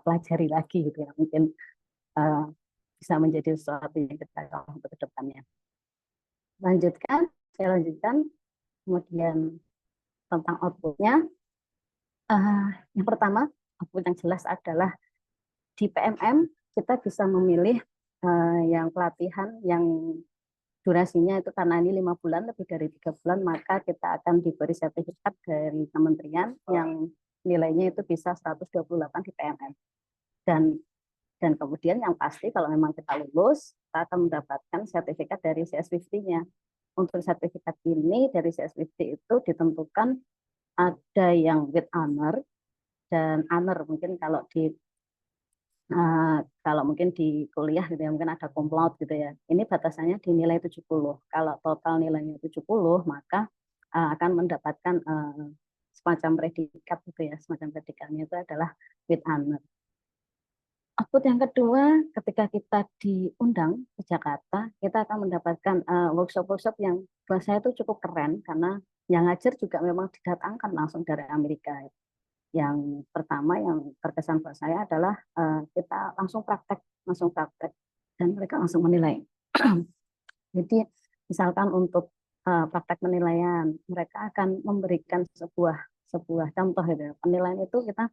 pelajari lagi gitu ya. Mungkin bisa menjadi sesuatu yang kita untuk ke depannya. Saya lanjutkan. Kemudian tentang outputnya. Yang pertama, output yang jelas adalah di PMM kita bisa memilih yang pelatihan yang durasinya itu karena ini 5 bulan, lebih dari 3 bulan, maka kita akan diberi sertifikat dari kementerian yang nilainya itu bisa 128 di PMM. Dan kemudian yang pasti kalau memang kita lulus, kita akan mendapatkan sertifikat dari CS50-nya. Untuk sertifikat ini dari CS50 itu ditentukan ada yang with honor, dan honor mungkin kalau mungkin di kuliah gitu ya, mungkin ada cum laude gitu ya. Ini batasannya di nilai 70. Kalau total nilainya 70, maka akan mendapatkan semacam predikat gitu ya. Semacam predikatnya itu adalah with honor. Output yang kedua, ketika kita diundang ke Jakarta, kita akan mendapatkan workshop-workshop yang buat saya itu cukup keren, karena yang ngajar juga memang didatangkan langsung dari Amerika. Yang pertama yang terkesan buat saya adalah kita langsung praktek, dan mereka langsung menilai. Jadi misalkan untuk praktek penilaian, mereka akan memberikan sebuah contoh gitu. Penilaian itu kita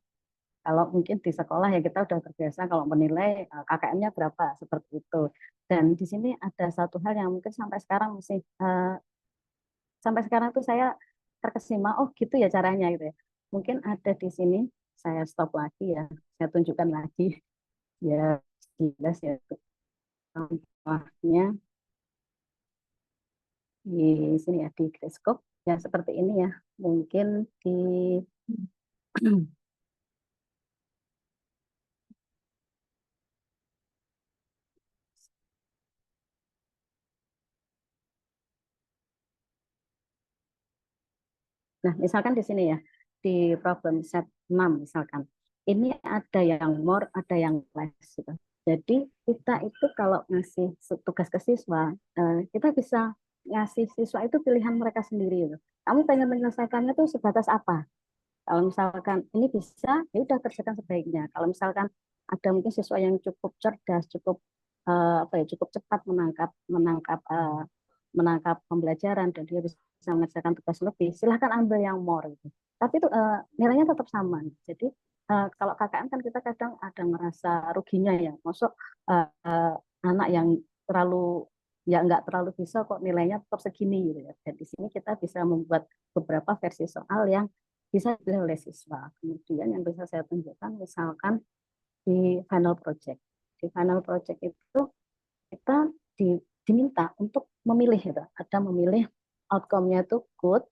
kalau mungkin di sekolah ya kita udah terbiasa kalau menilai KKM-nya berapa seperti itu. Dan di sini ada satu hal yang mungkin sampai sekarang tuh saya terkesima, oh gitu ya caranya gitu ya. Mungkin ada di sini, saya stop lagi ya, saya tunjukkan lagi ya jelas ya contohnya di sini ya di Gradescope ya seperti ini ya. Mungkin di Nah, misalkan di sini ya, di problem set 6 misalkan. Ini ada yang more, ada yang less gitu. Jadi kita itu kalau ngasih tugas ke siswa, kita bisa ngasih siswa itu pilihan mereka sendiri gitu. Kamu pengen menyelesaikannya tuh sebatas apa? Kalau misalkan ini bisa, ya udah kerjakan sebaiknya. Kalau misalkan ada mungkin siswa yang cukup cerdas, cukup cukup cepat menangkap pembelajaran dan dia bisa mengerjakan tugas lebih, silahkan ambil yang more gitu. Tapi itu nilainya tetap sama. Jadi kalau KKM kan kita kadang ada merasa ruginya ya, masuk anak yang terlalu ya nggak terlalu bisa kok nilainya tetap segini gitu ya. Dan di sini kita bisa membuat beberapa versi soal yang bisa dilihat oleh siswa. Kemudian yang bisa saya tunjukkan misalkan di final project. Di final project itu kita diminta untuk memilih gitu. Ada memilih outcome-nya itu good,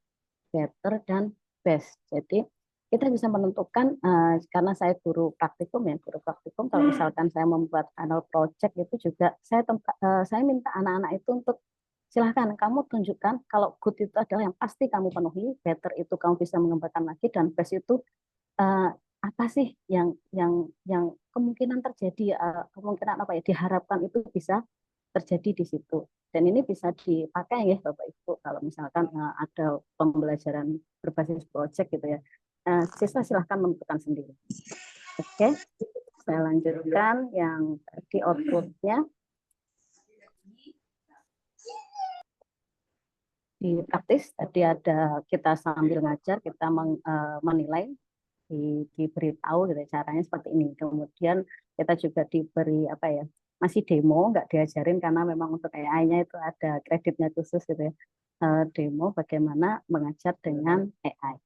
better, dan best. Jadi kita bisa menentukan karena saya guru praktikum kalau misalkan saya membuat final project itu juga saya minta anak-anak itu untuk silahkan kamu tunjukkan kalau good itu adalah yang pasti kamu penuhi, better itu kamu bisa mengembangkan lagi, dan best itu apa sih yang kemungkinan terjadi, kemungkinan apa ya diharapkan itu bisa terjadi di situ. Dan ini bisa dipakai ya Bapak Ibu kalau misalkan ada pembelajaran berbasis project gitu ya. Siswa silahkan menentukan sendiri. Oke, saya lanjutkan yang di outputnya. Di praktis tadi ada kita sambil ngajar, kita menilai, diberitahu gitu caranya seperti ini. Kemudian kita juga diberi masih demo, nggak diajarin karena memang untuk AI-nya itu ada kreditnya khusus gitu ya. Demo bagaimana mengajar dengan AI.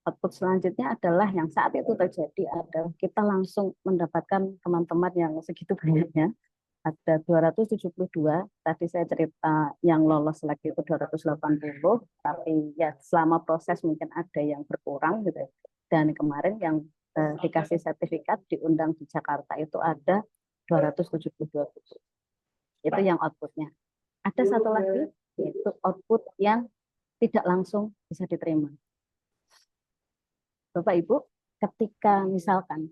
Output selanjutnya adalah yang saat itu terjadi adalah kita langsung mendapatkan teman-teman yang segitu banyaknya. Ada 272, tadi saya cerita yang lolos lagi itu 280, tapi ya selama proses mungkin ada yang berkurang gitu. Dan kemarin yang dikasih sertifikat diundang di Jakarta itu ada 272 buku. Itu yang outputnya. Ada satu lagi, yaitu output yang tidak langsung bisa diterima. Bapak Ibu, ketika misalkan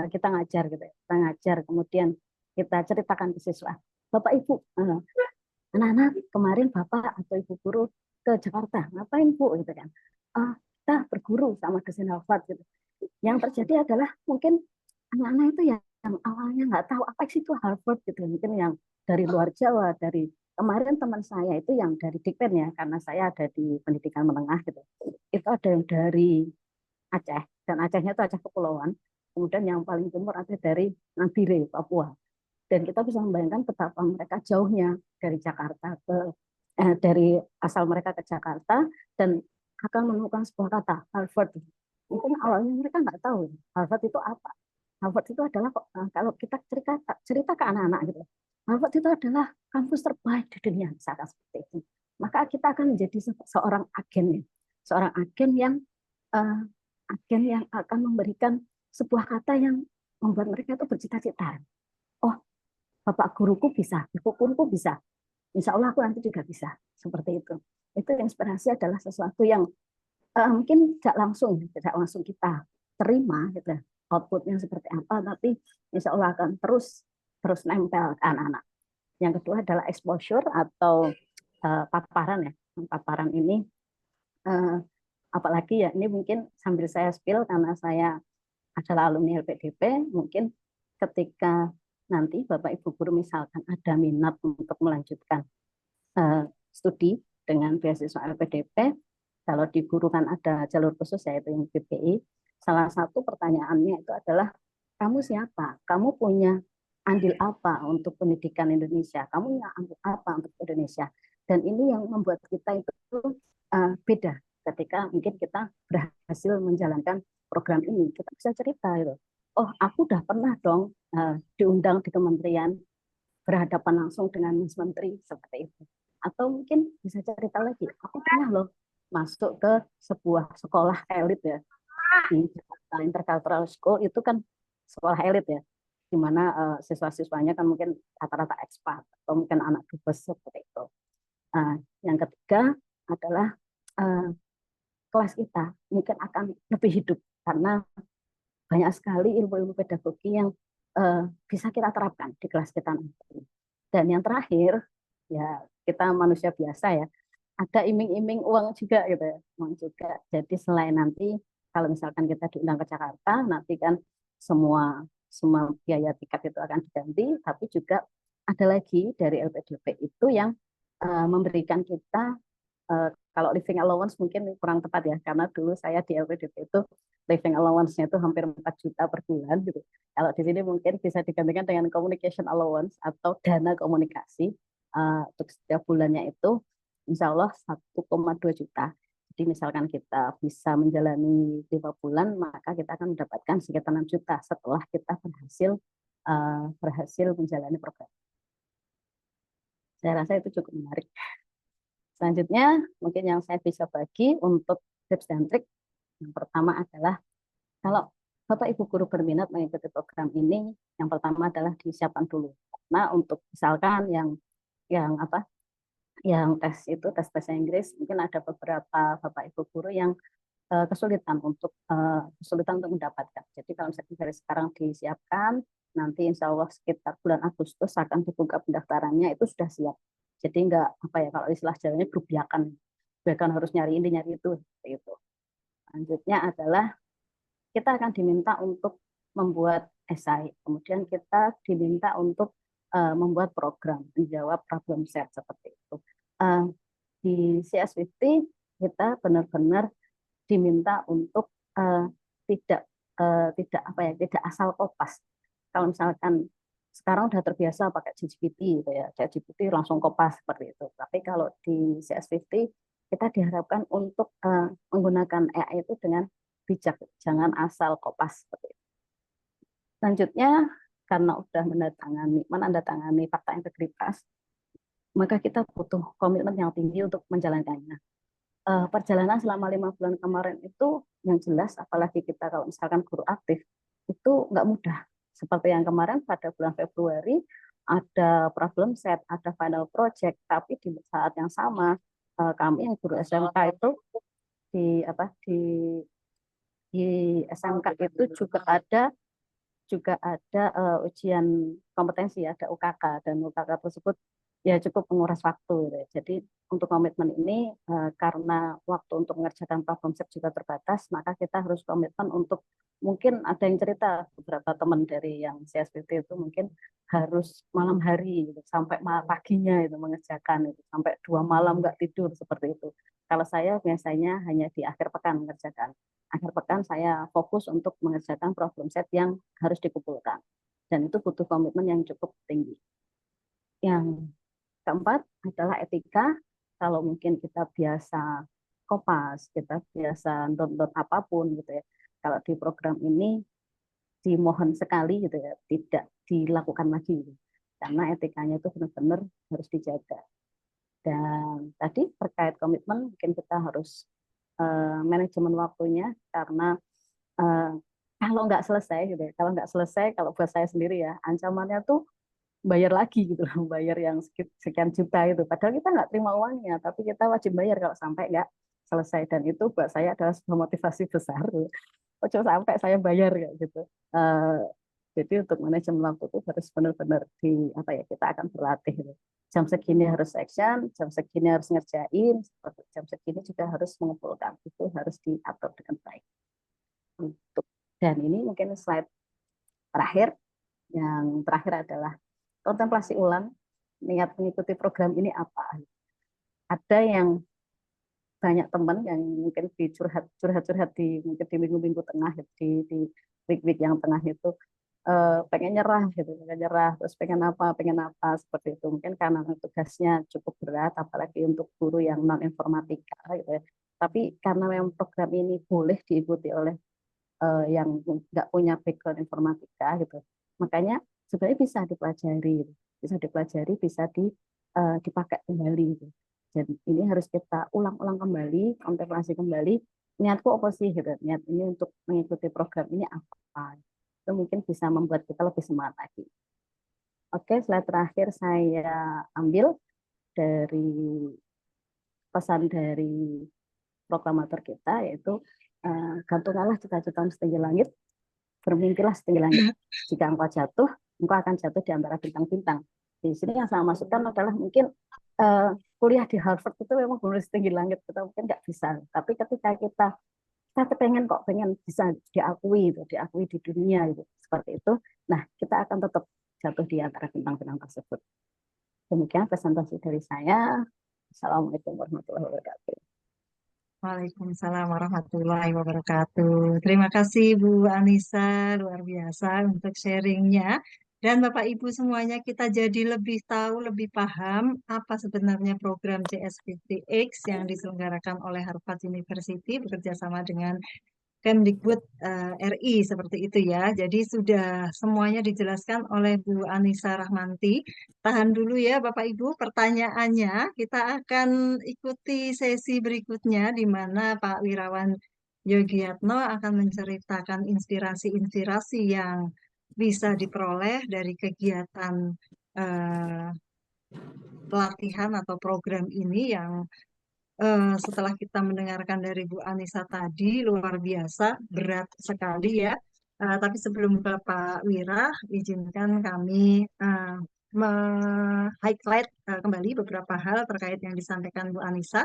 kita ngajar gitu, kita ngajar kemudian kita ceritakan ke siswa, Bapak Ibu, anak-anak kemarin Bapak atau Ibu guru ke Jakarta, ngapain Bu gitu kan? Kita berguru sama dosen Harvard gitu. Yang terjadi adalah mungkin anak-anak itu yang awalnya nggak tahu apa sih itu Harvard gitu, mungkin yang dari luar Jawa, dari kemarin teman saya itu yang dari Dikpen ya, karena saya ada di pendidikan menengah gitu, itu ada yang dari Aceh, dan Acehnya itu Aceh Kepulauan, kemudian yang paling timur ada dari Nabire, Papua, dan kita bisa membayangkan betapa mereka jauhnya dari Jakarta dari asal mereka ke Jakarta dan akan menemukan sebuah kata Harvard. Mungkin awalnya mereka nggak tahu Harvard itu apa. Harvard itu adalah kalau kita cerita ke anak-anak gitu, Harvard itu adalah kampus terbaik di dunia, misalkan seperti itu. Maka kita akan menjadi seorang agen yang akan memberikan sebuah kata yang membuat mereka itu bercita-cita. Oh, Bapak guruku bisa, Ibu guruku bisa. Insya Allah aku nanti juga bisa. Seperti itu. Itu inspirasi adalah sesuatu yang mungkin tidak langsung kita terima gitu. Outputnya seperti apa, tapi insya Allah akan terus nempel ke anak-anak. Yang kedua adalah exposure atau paparan ya. Paparan ini apalagi ya ini mungkin sambil saya spill karena saya adalah alumni LPDP, mungkin ketika nanti Bapak Ibu guru misalkan ada minat untuk melanjutkan studi dengan beasiswa LPDP, kalau di guru kan ada jalur khusus yaitu yang BPI, salah satu pertanyaannya itu adalah kamu siapa? Kamu punya andil apa untuk pendidikan Indonesia? Kamu punya andil apa untuk Indonesia? Dan ini yang membuat kita itu beda ketika mungkin kita berhasil menjalankan program ini. Kita bisa cerita gitu. Oh, aku udah pernah dong diundang di kementerian, berhadapan langsung dengan Mas Menteri seperti itu. Atau mungkin bisa cerita lagi, aku pernah loh masuk ke sebuah sekolah elit ya, di Jakarta Intercultural School, itu kan sekolah elit ya, di mana siswa-siswanya kan mungkin rata-rata ekspat atau mungkin anak dubes seperti itu. Yang ketiga adalah kelas kita mungkin akan lebih hidup karena banyak sekali ilmu-ilmu pedagogi yang bisa kita terapkan di kelas kita nanti. Dan yang terakhir, ya kita manusia biasa ya, ada iming-iming uang juga gitu ya, uang juga. Jadi selain nanti kalau misalkan kita diundang ke Jakarta, nanti kan semua biaya tiket itu akan diganti, tapi juga ada lagi dari LPDP itu yang memberikan kita kalau living allowance mungkin kurang tepat ya, karena dulu saya di LPDP itu living allowance-nya itu hampir 4 juta per bulan gitu. Kalau di sini mungkin bisa digantikan dengan communication allowance atau dana komunikasi untuk setiap bulannya itu insya Allah 1,2 juta. Jadi misalkan kita bisa menjalani 5 bulan, maka kita akan mendapatkan sekitar 6 juta setelah kita berhasil menjalani program. Saya rasa itu cukup menarik. Selanjutnya, mungkin yang saya bisa bagi untuk tips dan trik, yang pertama adalah kalau Bapak Ibu guru berminat mengikuti program ini, yang pertama adalah disiapkan dulu. Nah, untuk misalkan yang tes itu tes bahasa Inggris, mungkin ada beberapa Bapak Ibu guru yang kesulitan untuk mendapatkan. Jadi kalau misalnya dari sekarang disiapkan, nanti insya Allah sekitar bulan Agustus akan dibuka pendaftarannya, itu sudah siap. Jadi enggak kalau istilah Jawanya berbiakan harus nyari ini nyari itu seperti itu. Selanjutnya adalah kita akan diminta untuk membuat esai, kemudian kita diminta untuk membuat program, menjawab problem set seperti itu. Di CS50 kita benar-benar diminta untuk tidak asal kopas. Kalau misalkan sekarang udah terbiasa pakai ChatGPT gitu ya, ChatGPT langsung kopas seperti itu. Tapi kalau di CS50 kita diharapkan untuk menggunakan AI itu dengan bijak, jangan asal kopas seperti itu. Selanjutnya, karena udah menandatangani fakta integritas, maka kita butuh komitmen yang tinggi untuk menjalankannya. Perjalanan selama 5 bulan kemarin itu yang jelas, apalagi kita kalau misalkan guru aktif, itu nggak mudah. Seperti yang kemarin pada bulan Februari, ada problem set, ada final project, tapi di saat yang sama, kami yang guru SMK itu di SMK itu juga ada ujian kompetensi, ada UKK, dan UKK tersebut ya cukup menguras waktu gitu. Jadi untuk komitmen ini karena waktu untuk mengerjakan problem set juga terbatas, maka kita harus komitmen untuk, mungkin ada yang cerita beberapa teman dari yang CSPT itu mungkin harus malam hari gitu, sampai paginya itu mengerjakan itu, sampai 2 malam nggak tidur seperti itu. Kalau saya biasanya hanya di akhir pekan mengerjakan. Akhir pekan saya fokus untuk mengerjakan problem set yang harus dikumpulkan. Dan itu butuh komitmen yang cukup tinggi. Yang keempat adalah etika. Kalau mungkin kita biasa kopas, kita biasa download apapun gitu ya. Kalau di program ini dimohon sekali gitu ya, tidak dilakukan lagi. Gitu. Karena etikanya itu benar-benar harus dijaga. Dan tadi terkait komitmen, mungkin kita harus manajemen waktunya, karena kalau nggak selesai gitu ya, kalau buat saya sendiri ya, ancamannya tuh bayar lagi gitu loh, bayar yang sekian juta itu. Padahal kita nggak terima uangnya, tapi kita wajib bayar kalau sampai nggak selesai. Dan itu buat saya adalah sebuah motivasi besar. Kok sampai saya bayar kayak gitu. Jadi untuk manajemen waktu itu harus benar-benar kita akan berlatih gitu. Jam segini harus action, jam segini harus ngerjain, jam segini juga harus mengumpulkan. Itu harus diatur dengan baik. Dan ini mungkin slide terakhir. Yang terakhir adalah kontemplasi ulang, niat mengikuti program ini apa. Ada yang banyak teman yang mungkin curhat mungkin di minggu-minggu tengah, di week-week yang tengah itu pengen nyerah terus pengen apa seperti itu, mungkin karena tugasnya cukup berat, apalagi untuk guru yang non informatika gitu ya. Tapi karena memang program ini boleh diikuti oleh yang nggak punya background informatika gitu, makanya sebenarnya bisa dipakai kembali gitu. Jadi ini harus kita ulang-ulang kembali, kontemplasi kembali, niatku apa sih gitu, niat ini untuk mengikuti program ini apa, itu mungkin bisa membuat kita lebih semangat lagi. Oke, slide terakhir saya ambil dari pesan dari proklamator kita, yaitu gantunglah cita-citamu setinggi langit, bermimpilah setinggi langit. Jika engkau jatuh, engkau akan jatuh di antara bintang-bintang. Di sini yang saya masukkan adalah mungkin kuliah di Harvard itu memang belum setinggi langit, kita mungkin nggak bisa. Tapi ketika kita pengen bisa diakui di dunia gitu, seperti itu. Nah, kita akan tetap jatuh di antara bintang-bintang tersebut. Demikian presentasi dari saya. Assalamualaikum warahmatullahi wabarakatuh. Waalaikumsalam warahmatullahi wabarakatuh. Terima kasih Bu Anissa, luar biasa untuk sharingnya. Dan Bapak Ibu semuanya, kita jadi lebih tahu, lebih paham apa sebenarnya program CS50X yang diselenggarakan oleh Harvard University bekerja sama dengan Kemdikbud RI, seperti itu ya. Jadi sudah semuanya dijelaskan oleh Bu Anissa Rahmanti. Tahan dulu ya Bapak Ibu pertanyaannya. Kita akan ikuti sesi berikutnya di mana Pak Wirawan Yogiyatno akan menceritakan inspirasi-inspirasi yang bisa diperoleh dari kegiatan pelatihan atau program ini yang setelah kita mendengarkan dari Bu Anissa tadi, luar biasa, berat sekali ya. Tapi sebelum ke Pak Wira, izinkan kami highlight kembali beberapa hal terkait yang disampaikan Bu Anissa.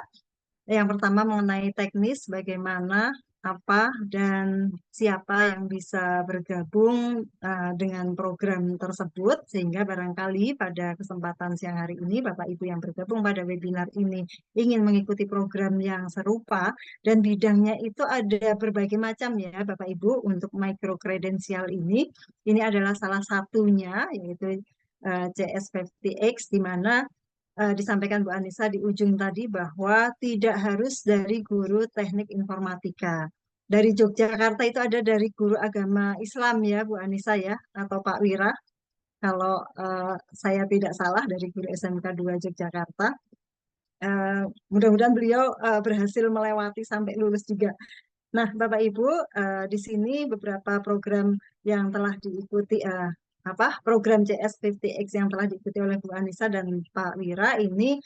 Yang pertama mengenai teknis, bagaimana, apa, dan siapa yang bisa bergabung dengan program tersebut, sehingga barangkali pada kesempatan siang hari ini, Bapak Ibu yang bergabung pada webinar ini ingin mengikuti program yang serupa, dan bidangnya itu ada berbagai macam ya Bapak Ibu. Untuk micro kredensial ini adalah salah satunya, yaitu CS50X, di mana disampaikan Bu Anissa di ujung tadi bahwa tidak harus dari guru teknik informatika. Dari Yogyakarta itu ada dari guru agama Islam ya Bu Anissa ya, atau Pak Wira. Kalau saya tidak salah dari guru SMK 2 Yogyakarta. Mudah-mudahan beliau berhasil melewati sampai lulus juga. Nah, Bapak Ibu, di sini beberapa program yang telah diikuti program CS50X yang telah diikuti oleh Bu Anissa dan Pak Wira ini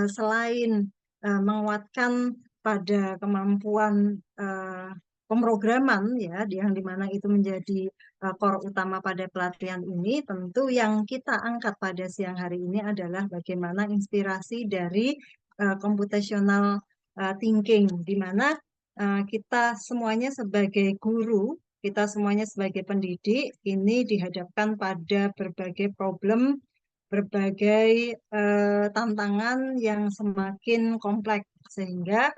selain menguatkan pada kemampuan pemrograman ya, yang dimana itu menjadi core utama pada pelatihan ini, tentu yang kita angkat pada siang hari ini adalah bagaimana inspirasi dari computational thinking, di mana kita semuanya sebagai guru, kita semuanya sebagai pendidik, ini dihadapkan pada berbagai problem, berbagai tantangan yang semakin kompleks, sehingga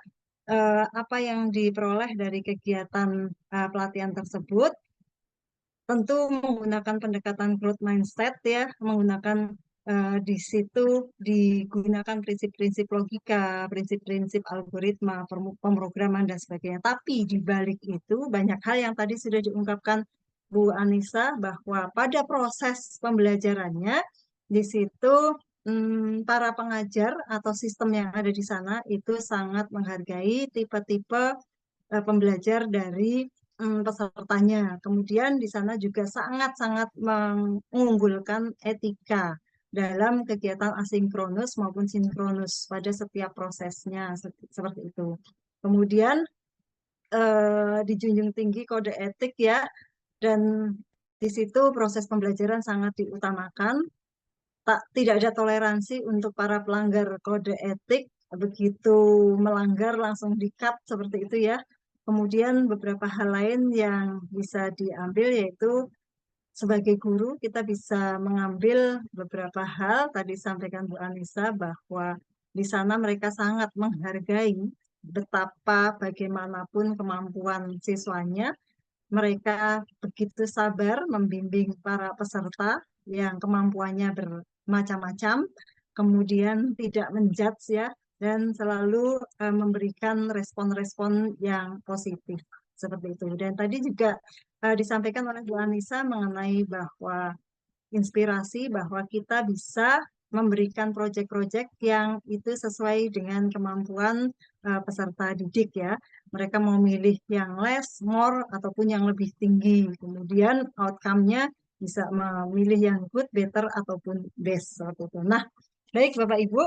apa yang diperoleh dari kegiatan pelatihan tersebut tentu menggunakan pendekatan growth mindset ya, menggunakan di situ digunakan prinsip-prinsip logika, prinsip-prinsip algoritma, pemrograman dan sebagainya. Tapi di balik itu banyak hal yang tadi sudah diungkapkan Bu Anissa, bahwa pada proses pembelajarannya di situ para pengajar atau sistem yang ada di sana itu sangat menghargai tipe-tipe pembelajar dari pesertanya. Kemudian di sana juga sangat-sangat mengunggulkan etika dalam kegiatan asinkronus maupun sinkronus pada setiap prosesnya, seperti itu. Kemudian dijunjung tinggi kode etik ya, dan Di situ proses pembelajaran sangat diutamakan, tidak ada toleransi untuk para pelanggar kode etik, begitu melanggar langsung di-cut seperti itu ya. Kemudian beberapa hal lain yang bisa diambil yaitu sebagai guru kita bisa mengambil beberapa hal, tadi sampaikan Bu Anissa bahwa di sana mereka sangat menghargai betapa bagaimanapun kemampuan siswanya, mereka begitu sabar membimbing para peserta yang kemampuannya bermacam-macam, kemudian tidak menjudge ya, dan selalu memberikan respon-respon yang positif seperti itu. Dan tadi juga disampaikan oleh Bu Anissa mengenai bahwa inspirasi bahwa kita bisa memberikan proyek-proyek yang itu sesuai dengan kemampuan peserta didik ya. Mereka mau milih yang less, more, ataupun yang lebih tinggi. Kemudian outcome-nya bisa memilih yang good, better, ataupun best. Seperti itu. Nah, baik Bapak Ibu,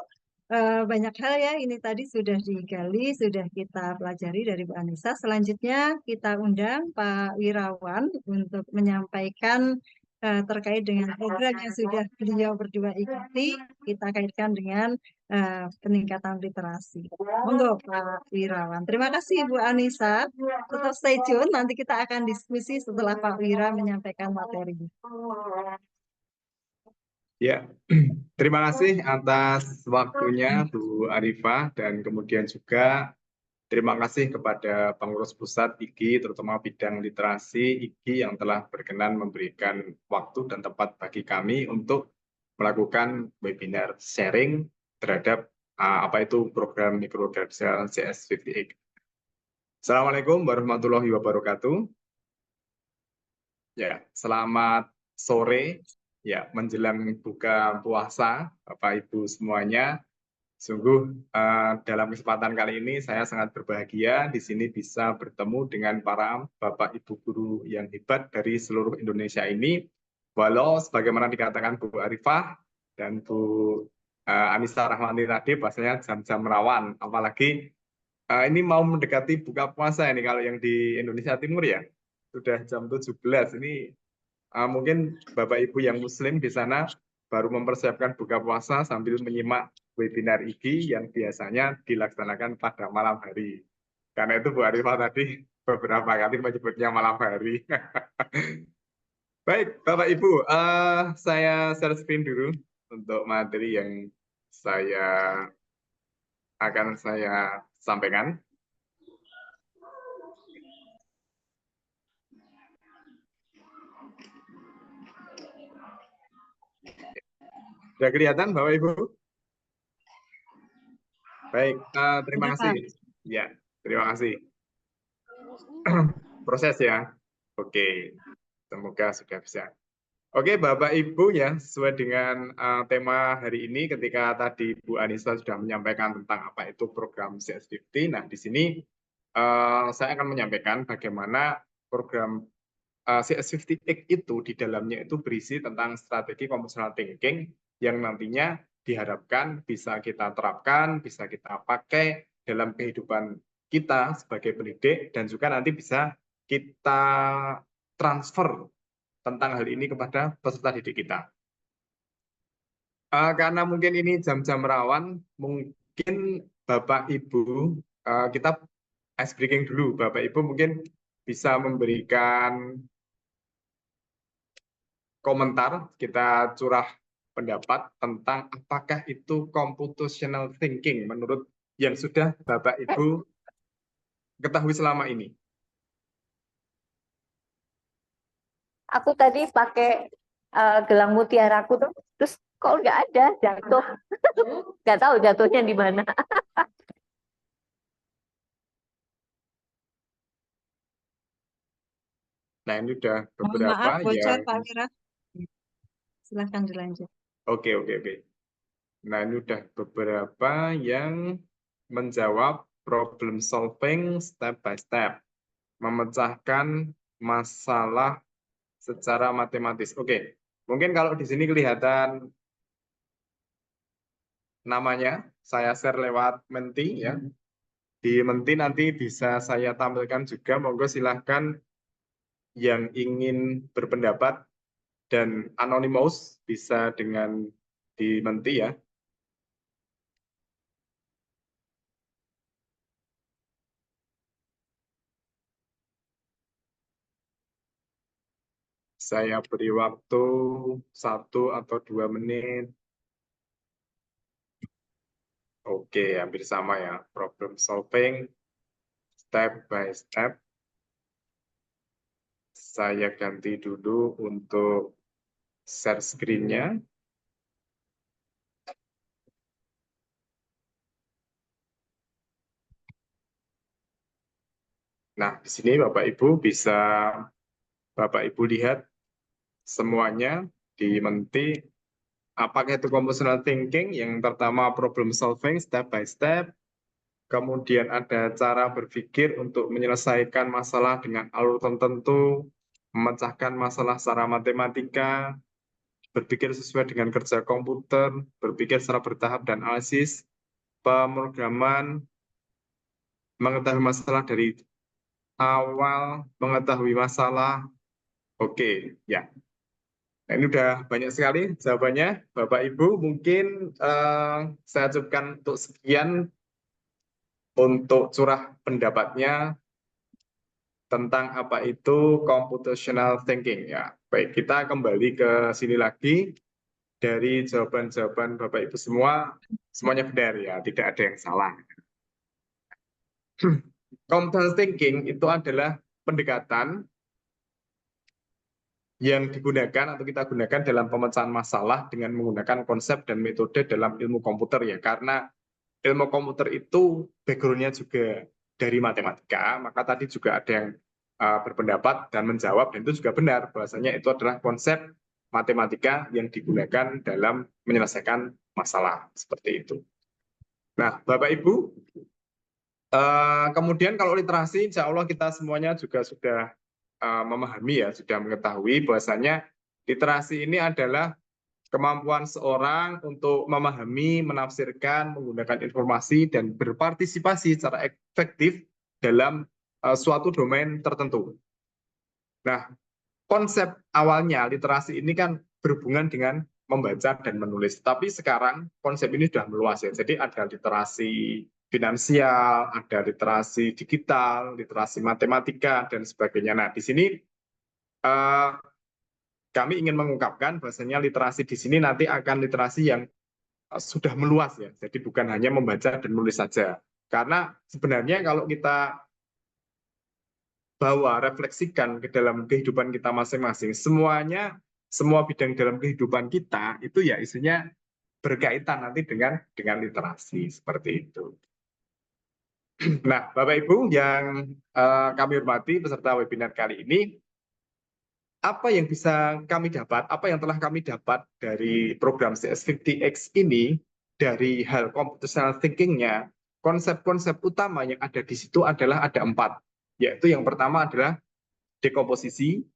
banyak hal ya ini tadi sudah digali, sudah kita pelajari dari Bu Anissa. Selanjutnya kita undang Pak Wirawan untuk menyampaikan terkait dengan program yang sudah beliau berdua ikuti, kita kaitkan dengan peningkatan literasi. Monggo Pak Wirawan. Terima kasih Bu Anissa. Tetap stay tune, nanti kita akan diskusi setelah Pak Wira menyampaikan materi. Ya, terima kasih atas waktunya Bu Arifah dan kemudian juga terima kasih kepada pengurus pusat IGI terutama bidang literasi IGI yang telah berkenan memberikan waktu dan tempat bagi kami untuk melakukan webinar sharing terhadap apa itu program mikrokredensial CS58. Assalamualaikum warahmatullahi wabarakatuh. Ya, selamat sore. Ya, menjelang buka puasa, Bapak Ibu semuanya. Sungguh dalam kesempatan kali ini saya sangat berbahagia di sini bisa bertemu dengan para Bapak Ibu guru yang hebat dari seluruh Indonesia ini. Walau sebagaimana dikatakan Bu Arifah dan Bu Anissa Rahmani tadi, bahasanya jam-jam rawan. Apalagi ini mau mendekati buka puasa ini kalau yang di Indonesia Timur ya. Sudah jam 17. Ini mungkin Bapak Ibu yang Muslim di sana baru mempersiapkan buka puasa sambil menyimak webinar IGI yang biasanya dilaksanakan pada malam hari. Karena itu Bu Arifah tadi beberapa kali menyebutnya malam hari. Baik, Bapak Ibu, saya share screen dulu untuk materi yang akan saya sampaikan. Sudah kelihatan Bapak Ibu? Baik, terima kasih. Ya, terima kasih. Proses ya. Oke, semoga sudah bisa. Oke, Bapak Ibu ya, sesuai dengan tema hari ini ketika tadi Bu Anissa sudah menyampaikan tentang apa itu program CS50. Nah, di sini saya akan menyampaikan bagaimana program CS50X itu di dalamnya itu berisi tentang strategi computational thinking yang nantinya diharapkan bisa kita terapkan, bisa kita pakai dalam kehidupan kita sebagai pendidik dan juga nanti bisa kita transfer tentang hal ini kepada peserta didik kita. Karena mungkin ini jam-jam rawan, mungkin Bapak Ibu, kita ice breaking dulu. Bapak Ibu mungkin bisa memberikan komentar, kita curah pendapat tentang apakah itu computational thinking menurut yang sudah Bapak Ibu ketahui selama ini. Aku tadi pakai gelang mutiaraku tuh, terus kok nggak ada, jatuh. Nggak tahu jatuhnya di mana. Nah, ini udah Mohon beberapa maaf, bocor yang... Pak Wira. Silahkan dilanjut. Oke. Nah, ini udah beberapa yang menjawab problem solving step by step. Memecahkan masalah secara matematis. Oke, mungkin kalau di sini kelihatan namanya, saya share lewat Menti ya. Di Menti nanti bisa saya tampilkan juga, monggo silahkan yang ingin berpendapat dan anonymous bisa dengan dimenti ya. Saya beri waktu 1 atau 2 menit. Oke, hampir sama ya. Problem solving step by step. Saya ganti dulu untuk share screen-nya. Nah, di sini Bapak Ibu bisa Bapak Ibu lihat semuanya dimenti. Apakah itu compositional thinking? Yang pertama problem solving step by step. Kemudian ada cara berpikir untuk menyelesaikan masalah dengan alur tertentu, memecahkan masalah secara matematika, berpikir sesuai dengan kerja komputer, berpikir secara bertahap dan analisis, pemrograman, mengetahui masalah dari awal, mengetahui masalah. Oke, ya. Nah, ini udah banyak sekali jawabannya. Bapak Ibu, mungkin saya cukupkan untuk sekian untuk curah pendapatnya tentang apa itu computational thinking. Ya, baik, kita kembali ke sini lagi. Dari jawaban-jawaban Bapak Ibu semua, semuanya benar ya, tidak ada yang salah. Computational thinking itu adalah pendekatan yang digunakan atau kita gunakan dalam pemecahan masalah dengan menggunakan konsep dan metode dalam ilmu komputer ya. Karena ilmu komputer itu background-nya juga dari matematika, maka tadi juga ada yang berpendapat dan menjawab, dan itu juga benar bahwasanya itu adalah konsep matematika yang digunakan dalam menyelesaikan masalah seperti itu. Nah, Bapak Ibu, kemudian kalau literasi, insya Allah kita semuanya juga sudah memahami ya, sudah mengetahui bahwasanya literasi ini adalah kemampuan seorang untuk memahami, menafsirkan, menggunakan informasi, dan berpartisipasi secara efektif dalam suatu domain tertentu. Nah, konsep awalnya literasi ini kan berhubungan dengan membaca dan menulis. Tapi sekarang konsep ini sudah meluas ya. Jadi ada literasi finansial, ada literasi digital, literasi matematika, dan sebagainya. Nah, di sini kami ingin mengungkapkan bahwasanya literasi di sini nanti akan literasi yang sudah meluas ya. Jadi bukan hanya membaca dan menulis saja. Karena sebenarnya kalau kita bawa, refleksikan ke dalam kehidupan kita masing-masing, semua bidang dalam kehidupan kita itu ya isinya berkaitan nanti dengan literasi seperti itu. Nah, Bapak Ibu yang kami hormati peserta webinar kali ini, apa yang bisa kami dapat, apa yang telah kami dapat dari program CS50X ini, dari hal computational thinking-nya, konsep-konsep utama yang ada di situ adalah ada 4, yaitu yang pertama adalah dekomposisi,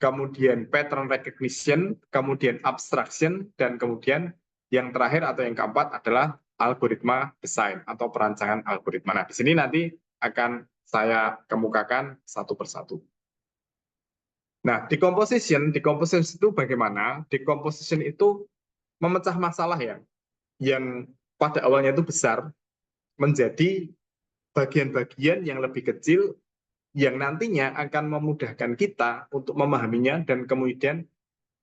kemudian pattern recognition, kemudian abstraction, dan kemudian yang terakhir atau yang keempat adalah algoritma design atau perancangan algoritma. Nah, di sini nanti akan saya kemukakan satu persatu. Nah, decomposition itu bagaimana? Decomposition itu memecah masalah ya, yang pada awalnya itu besar, menjadi bagian-bagian yang lebih kecil, yang nantinya akan memudahkan kita untuk memahaminya dan kemudian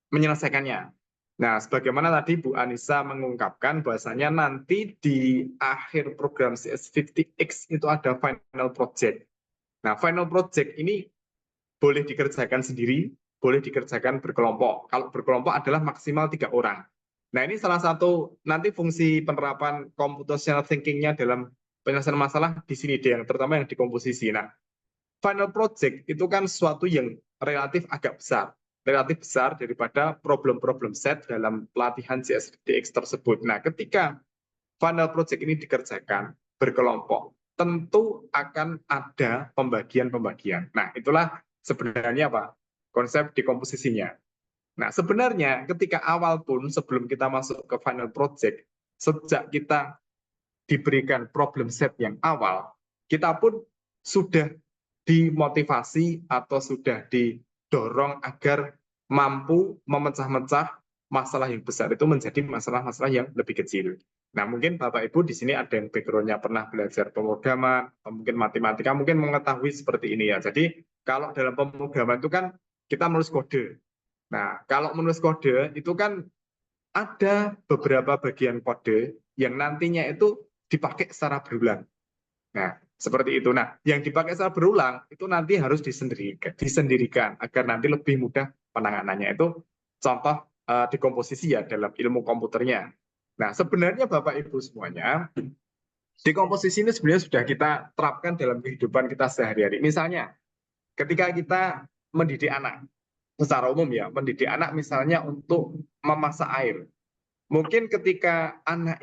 menyelesaikannya. Nah, sebagaimana tadi Bu Anissa mengungkapkan bahwasanya nanti di akhir program CS50X itu ada final project. Nah, final project ini boleh dikerjakan sendiri, boleh dikerjakan berkelompok. Kalau berkelompok adalah maksimal 3 orang. Nah, ini salah satu nanti fungsi penerapan computational thinking-nya dalam penyelesaian masalah di sini deh, yang terutama yang dikomposisi. Nah, final project itu kan sesuatu yang relatif agak besar, relatif besar daripada problem-problem set dalam pelatihan CS50X tersebut. Nah, ketika final project ini dikerjakan berkelompok, tentu akan ada pembagian-pembagian. Nah, itulah sebenarnya apa? Konsep dekomposisinya. Nah, sebenarnya ketika awal pun sebelum kita masuk ke final project, sejak kita diberikan problem set yang awal, kita pun sudah dimotivasi atau sudah didorong agar mampu memecah-mecah masalah yang besar itu menjadi masalah-masalah yang lebih kecil. Nah, mungkin Bapak Ibu di sini ada yang background-nya pernah belajar pemrograman, atau mungkin matematika, mungkin mengetahui seperti ini ya. Jadi, kalau dalam pemrograman itu kan kita menulis kode. Nah, kalau menulis kode itu kan ada beberapa bagian kode yang nantinya itu dipakai secara berulang. Nah, seperti itu. Nah, yang dipakai secara berulang itu nanti harus disendirikan agar nanti lebih mudah penanganannya. Itu contoh dekomposisi ya dalam ilmu komputernya. Nah, sebenarnya Bapak Ibu semuanya, dekomposisi ini sebenarnya sudah kita terapkan dalam kehidupan kita sehari-hari. Misalnya, ketika kita mendidik anak, secara umum ya, mendidik anak misalnya untuk memasak air. Mungkin ketika anak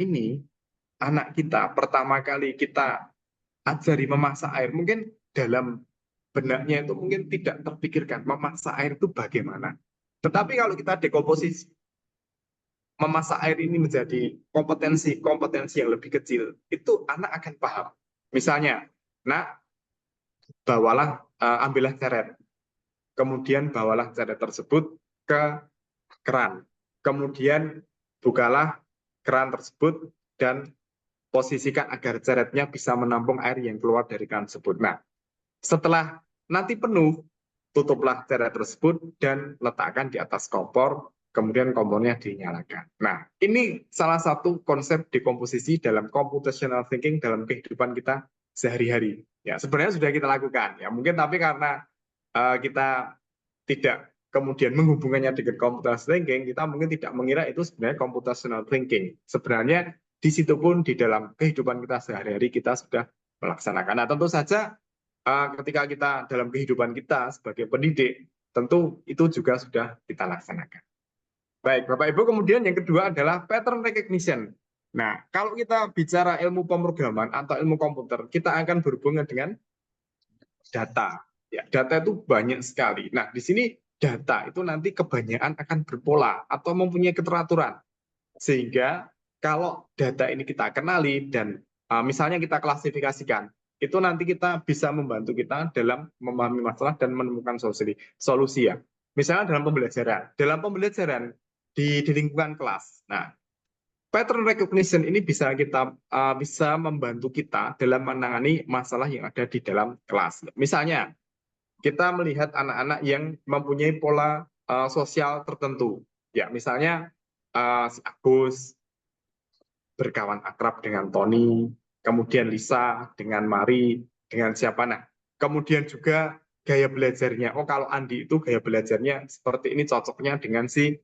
kita pertama kali kita ajari memasak air, mungkin dalam benaknya itu mungkin tidak terpikirkan memasak air itu bagaimana. Tetapi kalau kita dekomposisi, memasak air ini menjadi kompetensi yang lebih kecil, itu anak akan paham. Misalnya, nak, ambillah ceret, kemudian bawalah ceret tersebut ke keran, kemudian bukalah keran tersebut dan posisikan agar ceretnya bisa menampung air yang keluar dari keran tersebut. Nah, setelah nanti penuh, tutuplah ceret tersebut dan letakkan di atas kompor, kemudian kompornya dinyalakan. Nah, ini salah satu konsep dekomposisi dalam computational thinking dalam kehidupan kita sehari-hari. Ya, sebenarnya sudah kita lakukan. Ya, mungkin tapi karena kita tidak kemudian menghubungkannya dengan computational thinking, kita mungkin tidak mengira itu sebenarnya computational thinking. Sebenarnya di situ pun di dalam kehidupan kita sehari-hari kita sudah melaksanakan. Nah, tentu saja ketika kita dalam kehidupan kita sebagai pendidik, tentu itu juga sudah kita laksanakan. Baik, Bapak Ibu, kemudian yang kedua adalah pattern recognition. Nah, kalau kita bicara ilmu pemrograman atau ilmu komputer, kita akan berhubungan dengan data. Ya, data itu banyak sekali. Nah, di sini data itu nanti kebanyakan akan berpola atau mempunyai keteraturan. Sehingga kalau data ini kita kenali dan misalnya kita klasifikasikan, itu nanti kita bisa membantu kita dalam memahami masalah dan menemukan solusi ya. Misalnya dalam pembelajaran di lingkungan kelas. Nah, pattern recognition ini bisa membantu kita dalam menangani masalah yang ada di dalam kelas. Misalnya, kita melihat anak-anak yang mempunyai pola sosial tertentu. Ya, misalnya si Agus berkawan akrab dengan Tony, kemudian Lisa dengan Mari, dengan siapa. Nah, kemudian juga gaya belajarnya. Oh, kalau Andi itu gaya belajarnya seperti ini, cocoknya dengan si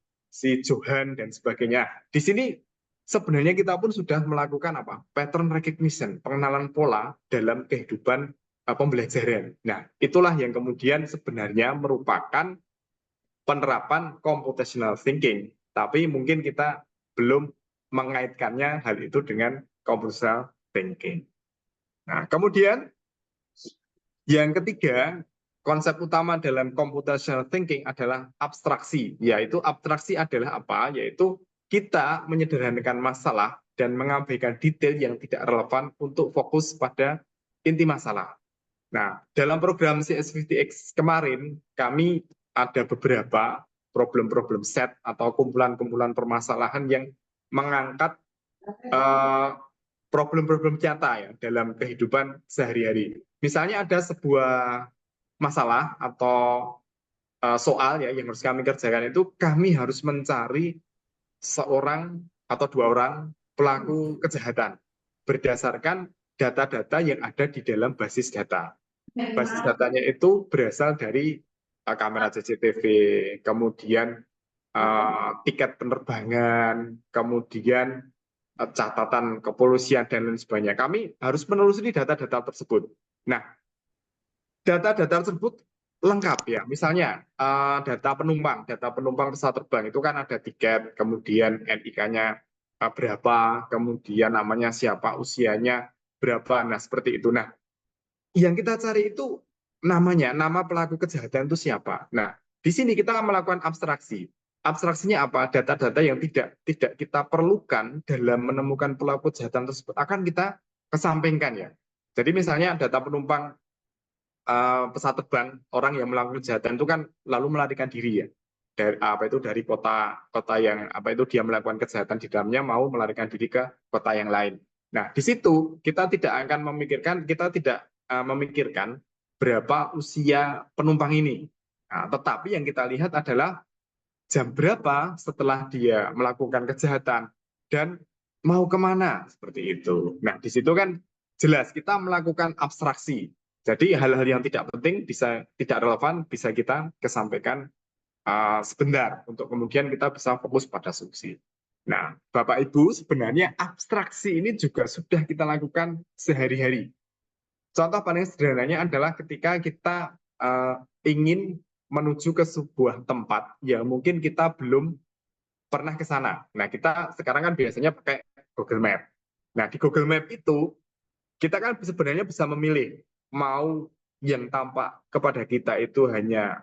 Johan dan sebagainya. Di sini sebenarnya kita pun sudah melakukan apa? Pattern recognition, pengenalan pola dalam kehidupan pembelajaran. Nah, itulah yang kemudian sebenarnya merupakan penerapan computational thinking. Tapi mungkin kita belum mengaitkannya hal itu dengan computational thinking. Nah, kemudian yang ketiga, konsep utama dalam computational thinking adalah abstraksi. Yaitu abstraksi adalah apa? Yaitu kita menyederhanakan masalah dan mengabaikan detail yang tidak relevan untuk fokus pada inti masalah. Nah, dalam program CS50X kemarin, kami ada beberapa problem-problem set atau kumpulan-kumpulan permasalahan yang mengangkat problem-problem nyata ya dalam kehidupan sehari-hari. Misalnya ada sebuah masalah atau soal ya yang harus kami kerjakan itu, kami harus mencari seorang atau dua orang pelaku kejahatan berdasarkan data-data yang ada di dalam basis data. Basis datanya itu berasal dari kamera CCTV, kemudian tiket penerbangan, kemudian catatan kepolisian dan lain sebagainya. Kami harus menelusuri data-data tersebut. Nah, data-data tersebut lengkap ya. Misalnya data penumpang pesawat terbang itu kan ada tiket, kemudian NIK-nya berapa, kemudian namanya siapa, usianya berapa. Nah, seperti itu. Nah, yang kita cari itu nama pelaku kejahatan itu siapa. Nah, di sini kita akan melakukan abstraksi. Abstraksinya apa? Data-data yang tidak kita perlukan dalam menemukan pelaku kejahatan tersebut akan kita kesampingkan ya. Jadi misalnya data penumpang pesawat terbang, orang yang melakukan kejahatan itu kan lalu melarikan diri ya. Dari kota yang dia melakukan kejahatan di dalamnya mau melarikan diri ke kota yang lain. Nah, di situ kita tidak memikirkan berapa usia penumpang ini. Nah, tetapi yang kita lihat adalah jam berapa setelah dia melakukan kejahatan dan mau kemana, seperti itu. Nah, di situ kan jelas kita melakukan abstraksi. Jadi hal-hal yang tidak penting, tidak relevan, bisa kita kesampaikan sebentar untuk kemudian kita bisa fokus pada solusi. Nah, Bapak Ibu, sebenarnya abstraksi ini juga sudah kita lakukan sehari-hari. Contoh paling sederhananya adalah ketika kita ingin menuju ke sebuah tempat yang mungkin kita belum pernah ke sana. Nah, kita sekarang kan biasanya pakai Google Map. Nah, di Google Map itu kita kan sebenarnya bisa memilih mau yang tampak kepada kita itu hanya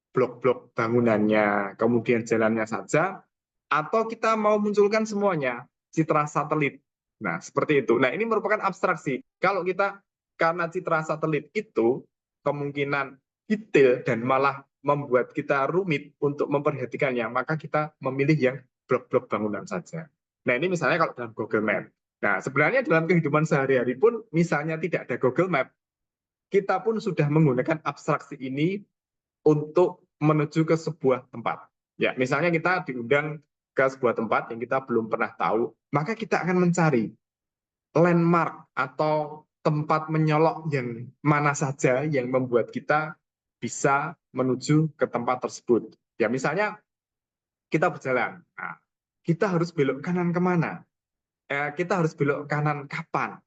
blok-blok bangunannya, kemudian jalannya saja, atau kita mau munculkan semuanya, citra satelit. Nah, seperti itu. Nah, ini merupakan abstraksi. Kalau kita, karena citra satelit itu kemungkinan detail dan malah membuat kita rumit untuk memperhatikannya, maka kita memilih yang blok-blok bangunan saja. Nah, ini misalnya kalau dalam Google Map. Nah, sebenarnya dalam kehidupan sehari-hari pun, misalnya tidak ada Google Map, kita pun sudah menggunakan abstraksi ini untuk menuju ke sebuah tempat. Ya, misalnya kita diundang ke sebuah tempat yang kita belum pernah tahu, maka kita akan mencari landmark atau tempat menyolok yang mana saja yang membuat kita bisa menuju ke tempat tersebut. Ya, misalnya kita berjalan, nah, kita harus belok kanan kemana? Kita harus belok kanan kapan?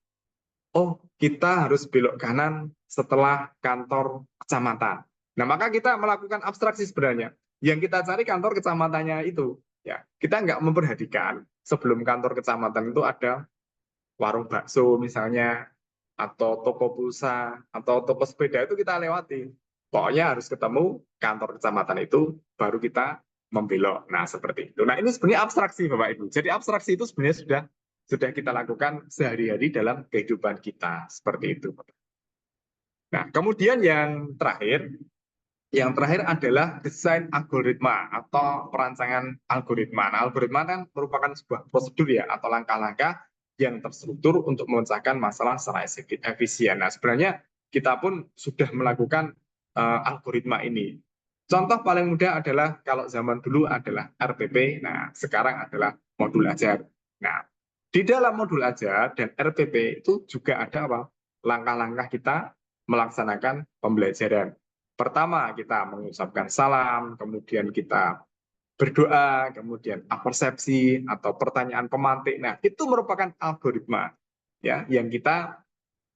Oh, kita harus belok kanan setelah kantor kecamatan. Nah, maka kita melakukan abstraksi sebenarnya. Yang kita cari kantor kecamatannya itu. Ya, kita nggak memperhatikan sebelum kantor kecamatan itu ada warung bakso misalnya, atau toko pulsa, atau toko sepeda itu kita lewati. Pokoknya harus ketemu kantor kecamatan itu, baru kita membelok. Nah, seperti itu. Nah, ini sebenarnya abstraksi, Bapak Ibu. Jadi abstraksi itu sebenarnya sudah kita lakukan sehari-hari dalam kehidupan kita. Seperti itu. Nah, kemudian yang terakhir adalah desain algoritma atau perancangan algoritma. Nah, algoritma kan merupakan sebuah prosedur ya, atau langkah-langkah yang terstruktur untuk memecahkan masalah secara efisien. Nah, sebenarnya kita pun sudah melakukan algoritma ini. Contoh paling mudah adalah kalau zaman dulu adalah RPP, nah sekarang adalah modul ajar. Nah, di dalam modul ajar dan RPP itu juga ada apa? Langkah-langkah kita melaksanakan pembelajaran. Pertama, kita mengucapkan salam, kemudian kita berdoa, kemudian persepsi atau pertanyaan pemantik. Nah, itu merupakan algoritma ya yang kita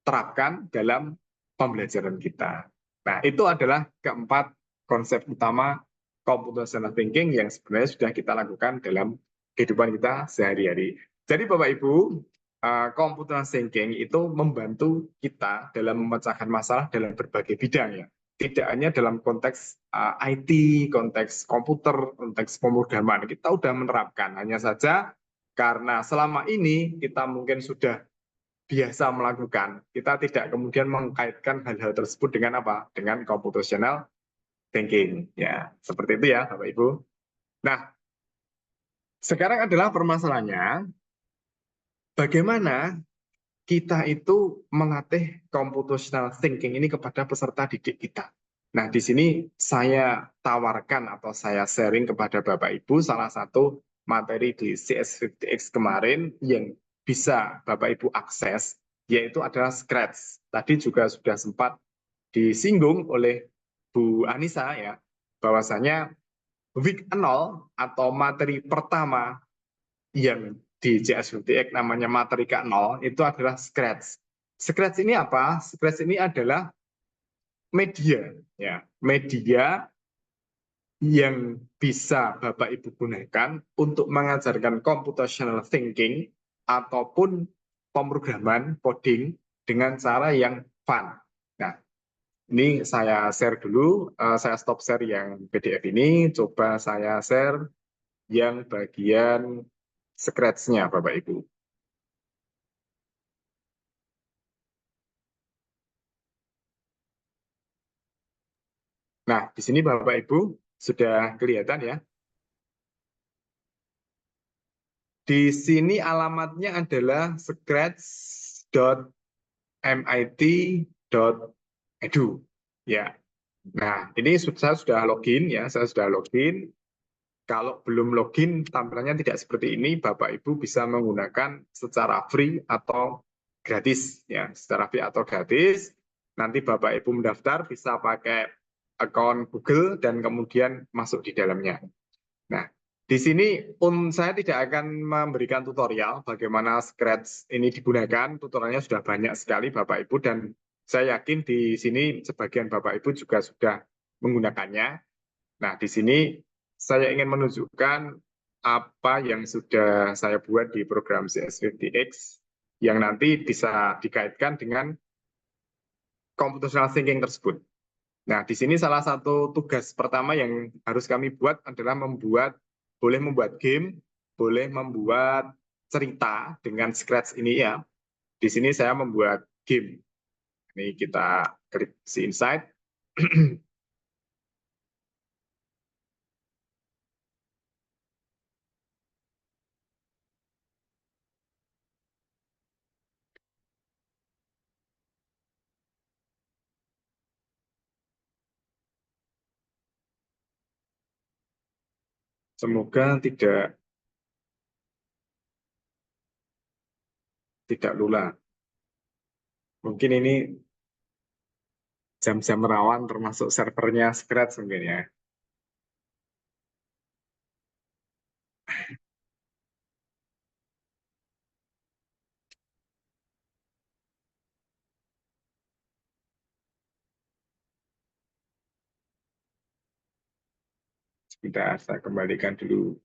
terapkan dalam pembelajaran kita. Nah, itu adalah keempat konsep utama computational thinking yang sebenarnya sudah kita lakukan dalam kehidupan kita sehari-hari. Jadi Bapak Ibu, computational thinking itu membantu kita dalam memecahkan masalah dalam berbagai bidang ya. Tidak hanya dalam konteks IT, konteks komputer, konteks pemrograman. Kita sudah menerapkan, hanya saja karena selama ini kita mungkin sudah biasa melakukan, kita tidak kemudian mengkaitkan hal-hal tersebut dengan apa? Dengan computational thinking. Ya, seperti itu ya, Bapak Ibu. Nah, sekarang adalah permasalahannya, bagaimana kita itu melatih computational thinking ini kepada peserta didik kita. Nah, di sini saya tawarkan atau saya sharing kepada Bapak Ibu salah satu materi di CS50X kemarin yang bisa Bapak Ibu akses, yaitu adalah Scratch. Tadi juga sudah sempat disinggung oleh Bu Anissa ya, bahwasanya week 0 atau materi pertama yang di CS50X namanya materi K0 itu adalah Scratch. Scratch ini apa? Scratch ini adalah media, ya, media yang bisa Bapak Ibu gunakan untuk mengajarkan computational thinking ataupun pemrograman coding dengan cara yang fun. Nah, ini saya share dulu, saya stop share yang PDF ini, coba saya share yang bagian Scratch-nya Bapak Ibu. Nah, di sini Bapak Ibu sudah kelihatan ya. Di sini alamatnya adalah scratch.mit.edu. Ya. Nah, ini saya sudah login ya, saya sudah login. Kalau belum login, tampilannya tidak seperti ini. Bapak Ibu bisa menggunakan secara free atau gratis ya, secara free atau gratis. Nanti Bapak Ibu mendaftar bisa pakai akun Google dan kemudian masuk di dalamnya. Nah, di sini saya tidak akan memberikan tutorial bagaimana Scratch ini digunakan. Tutorialnya sudah banyak sekali Bapak Ibu dan saya yakin di sini sebagian Bapak Ibu juga sudah menggunakannya. Nah, di sini saya ingin menunjukkan apa yang sudah saya buat di program CS50X yang nanti bisa dikaitkan dengan computational thinking tersebut. Nah, di sini salah satu tugas pertama yang harus kami buat adalah boleh membuat game, boleh membuat cerita dengan Scratch ini ya. Di sini saya membuat game. Ini kita klik si Insight. Semoga tidak lula. Mungkin ini jam-jam rawan termasuk servernya Scratch mungkin ya. Sebentar, saya kembalikan dulu.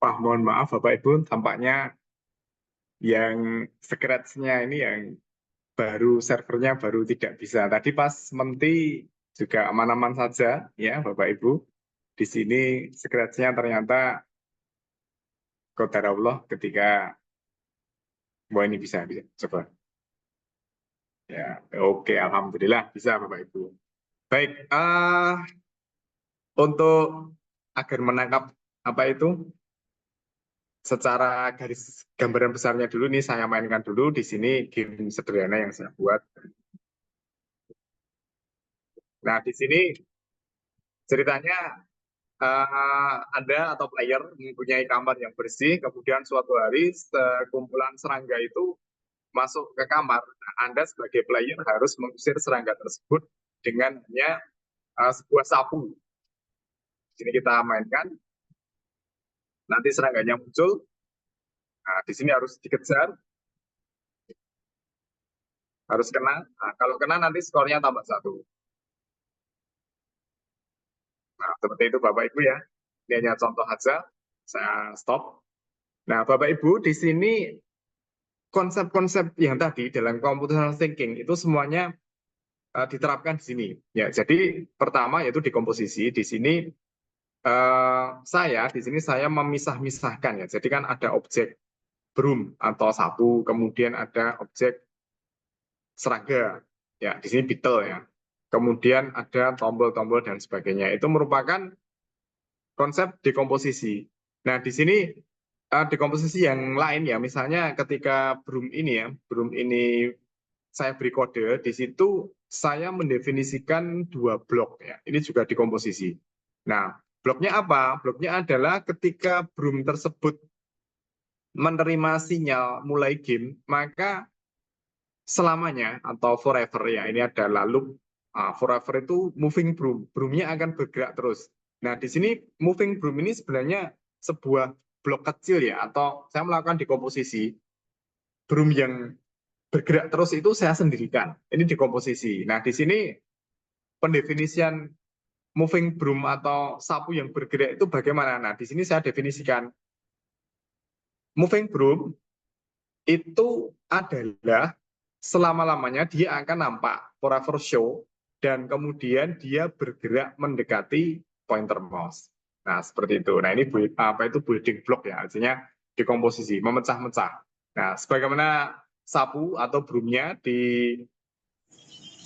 Wah, mohon maaf Bapak Ibu, tampaknya yang Scratch-nya ini yang servernya baru tidak bisa. Tadi pas menti juga aman-aman saja ya Bapak Ibu. Di sini Scratch-nya ternyata qadarullah ketika ini bisa coba. Ya, oke, alhamdulillah bisa Bapak Ibu. Baik, untuk agar menangkap apa itu secara garis gambaran besarnya dulu nih saya mainkan dulu di sini game sederhana yang saya buat. Nah, di sini ceritanya Anda atau player mempunyai kamar yang bersih, kemudian suatu hari sekumpulan serangga itu masuk ke kamar. Nah, Anda sebagai player harus mengusir serangga tersebut dengan hanya sebuah sapu. Di sini kita mainkan. Nanti serangganya muncul. Nah, di sini harus dikejar. Harus kena. Nah, kalau kena nanti skornya tambah 1. Nah, seperti itu Bapak Ibu ya. Ini hanya contoh aja. Saya stop. Nah, Bapak Ibu, di sini konsep-konsep yang tadi dalam computational thinking itu semuanya diterapkan di sini. Ya, jadi pertama yaitu dekomposisi. Di sini saya memisah-misahkan ya. Jadi kan ada objek broom atau sapu, kemudian ada objek serangga. Ya, di sini beetle ya. Kemudian ada tombol-tombol dan sebagainya. Itu merupakan konsep dekomposisi. Nah, di sini dekomposisi yang lain ya, misalnya ketika broom ini saya beri kode, di situ saya mendefinisikan 2 blok ya. Ini juga dekomposisi. Nah, bloknya apa? Bloknya adalah ketika broom tersebut menerima sinyal mulai game, maka selamanya atau forever ya, ini adalah loop. Forever itu moving broom, broomnya akan bergerak terus. Nah, di sini moving broom ini sebenarnya sebuah blok kecil ya, atau saya melakukan dekomposisi broom yang bergerak terus itu saya sendirikan. Ini dekomposisi. Nah, di sini pendefinisian moving broom atau sapu yang bergerak itu bagaimana? Nah, di sini saya definisikan moving broom itu adalah selama-lamanya dia akan nampak forever show dan kemudian dia bergerak mendekati pointer mouse. Nah, seperti itu. Nah, ini apa itu building block ya, artinya dekomposisi, memecah-mecah. Nah, sebagaimana sapu atau broomnya di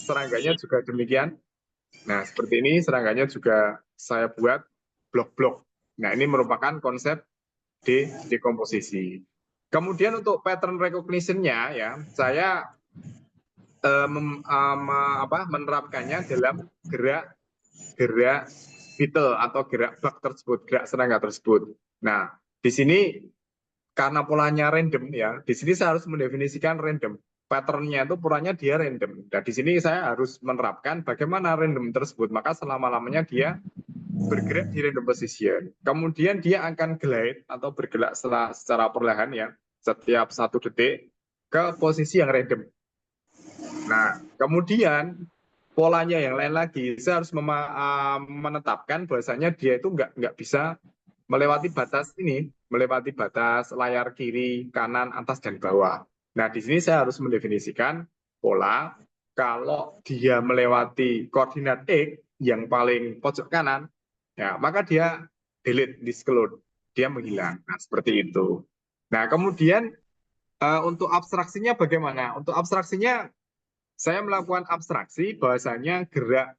serangganya juga demikian. Nah, seperti ini serangganya juga saya buat blok-blok. Nah, ini merupakan konsep dekomposisi. Kemudian untuk pattern recognition-nya ya, saya menerapkannya dalam gerak beetle atau gerak bug tersebut, gerak serangga tersebut. Nah, di sini karena polanya random ya, di sini saya harus mendefinisikan random. Patternnya itu polanya dia random. Dan di sini saya harus menerapkan bagaimana random tersebut. Maka selama-lamanya dia bergerak di random position. Kemudian dia akan glide atau bergerak secara perlahan ya, setiap 1 detik ke posisi yang random. Nah, kemudian polanya yang lain lagi, saya harus menetapkan bahwasanya dia itu nggak bisa melewati batas ini, melewati batas layar kiri, kanan, atas, dan bawah. Nah, di sini saya harus mendefinisikan pola kalau dia melewati koordinat X yang paling pojok kanan, ya maka dia delete, disclose, dia menghilang. Nah, seperti itu. Nah, kemudian untuk abstraksinya bagaimana? Untuk abstraksinya saya melakukan abstraksi bahwasanya gerak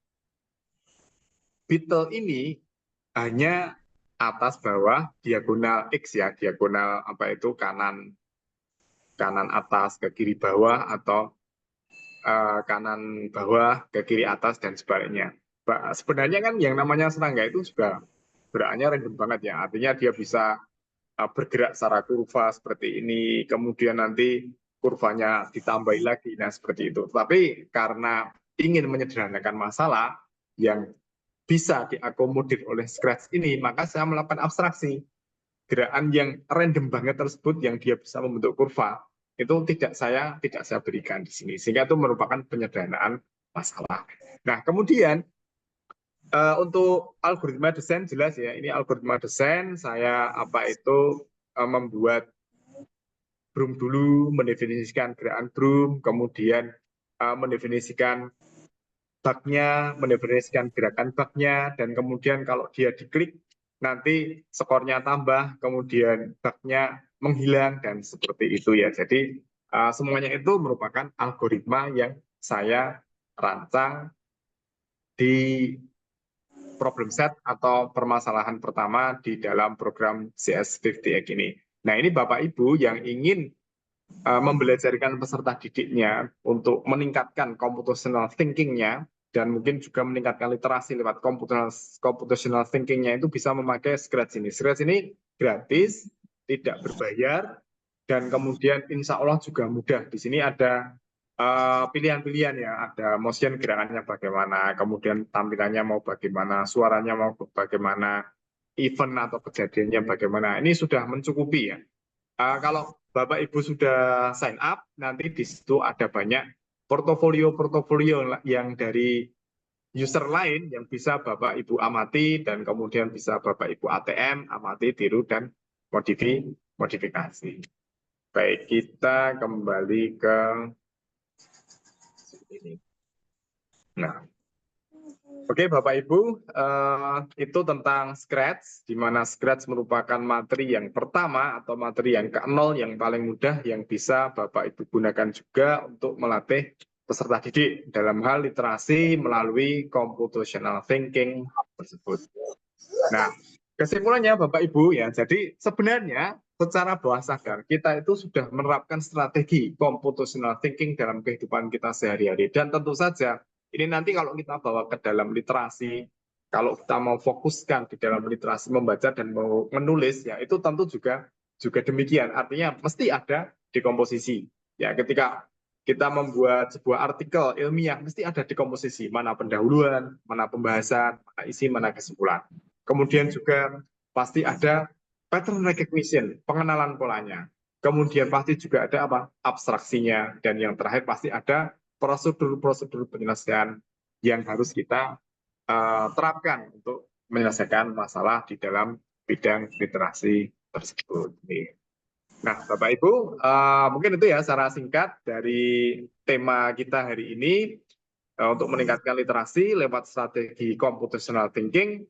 beetle ini hanya atas bawah diagonal X ya, diagonal apa itu kanan atas ke kiri bawah atau kanan bawah ke kiri atas dan sebaliknya. Sebenarnya kan yang namanya serangga itu juga geraknya random banget ya, artinya dia bisa bergerak secara kurva seperti ini, kemudian nanti kurvanya ditambahi lagi, nah seperti itu. Tapi karena ingin menyederhanakan masalah yang bisa diakomodir oleh Scratch ini, maka saya melakukan abstraksi. Gerakan yang random banget tersebut yang dia bisa membentuk kurva, itu tidak saya berikan di sini. Sehingga itu merupakan penyederhanaan masalah. Nah, kemudian untuk algoritma desain jelas ya, ini algoritma desain saya membuat broom dulu, mendefinisikan gerakan broom, kemudian mendefinisikan bug-nya, mendefinisikan gerakan bug-nya, dan kemudian kalau dia diklik, nanti skornya tambah, kemudian bug-nya menghilang, dan seperti itu ya. Jadi semuanya itu merupakan algoritma yang saya rancang di problem set atau permasalahan pertama di dalam program CS50X ini. Nah, ini Bapak Ibu yang ingin membelajarkan peserta didiknya untuk meningkatkan computational thinking-nya dan mungkin juga meningkatkan literasi lewat computational thinking-nya itu bisa memakai Scratch ini. Scratch ini gratis, tidak berbayar, dan kemudian insya Allah juga mudah. Di sini ada pilihan-pilihan ya, ada motion gerakannya bagaimana, kemudian tampilannya mau bagaimana, suaranya mau bagaimana, event atau kejadiannya bagaimana. Ini sudah mencukupi ya. Kalau Bapak Ibu sudah sign up, nanti di situ ada banyak portofolio yang dari user lain yang bisa Bapak Ibu amati dan kemudian bisa Bapak Ibu ATM, amati, tiru, dan modifikasi. Baik, kita kembali ke ini. Nah, oke Bapak Ibu, itu tentang Scratch, di mana Scratch merupakan materi yang pertama atau materi yang ke-0 yang paling mudah yang bisa Bapak Ibu gunakan juga untuk melatih peserta didik dalam hal literasi melalui computational thinking tersebut. Nah, kesimpulannya Bapak Ibu ya, jadi sebenarnya secara bawah sadar kita itu sudah menerapkan strategi computational thinking dalam kehidupan kita sehari-hari, dan tentu saja ini nanti kalau kita bawa ke dalam literasi, kalau kita mau fokuskan di dalam literasi membaca dan mau menulis, ya itu tentu juga demikian. Artinya mesti ada dekomposisi. Ya, ketika kita membuat sebuah artikel ilmiah, mesti ada dekomposisi. Mana pendahuluan, mana pembahasan, mana isi, mana kesimpulan. Kemudian juga pasti ada pattern recognition, pengenalan polanya. kemudian pasti juga ada apa? Abstraksinya, dan yang terakhir pasti ada prosedur-prosedur penyelesaian yang harus kita terapkan untuk menyelesaikan masalah di dalam bidang literasi tersebut. Nah, Bapak Ibu, mungkin itu ya secara singkat dari tema kita hari ini untuk meningkatkan literasi lewat strategi computational thinking.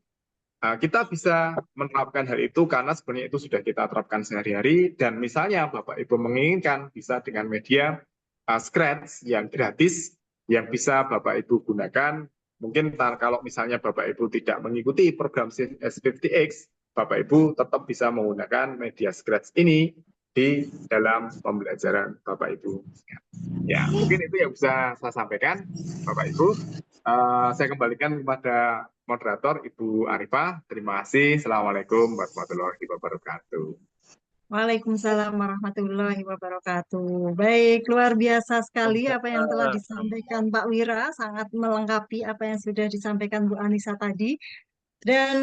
Kita bisa menerapkan hal itu karena sebenarnya itu sudah kita terapkan sehari-hari, dan misalnya Bapak Ibu menginginkan bisa dengan media Scratch yang gratis yang bisa Bapak Ibu gunakan. Mungkin kalau misalnya Bapak Ibu tidak mengikuti program S50X, Bapak Ibu tetap bisa menggunakan media Scratch ini di dalam pembelajaran Bapak Ibu. Ya, mungkin itu yang bisa saya sampaikan, Bapak Ibu. Saya kembalikan kepada moderator Ibu Arifah. Terima kasih. Assalamualaikum warahmatullahi wabarakatuh. Waalaikumsalam warahmatullahi wabarakatuh. Baik, luar biasa sekali apa yang telah disampaikan Pak Wira, sangat melengkapi apa yang sudah disampaikan Bu Anissa tadi. Dan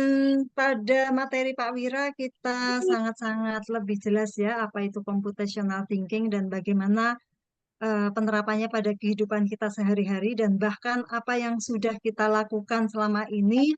pada materi Pak Wira kita sangat-sangat lebih jelas ya apa itu computational thinking dan bagaimana penerapannya pada kehidupan kita sehari-hari, dan bahkan apa yang sudah kita lakukan selama ini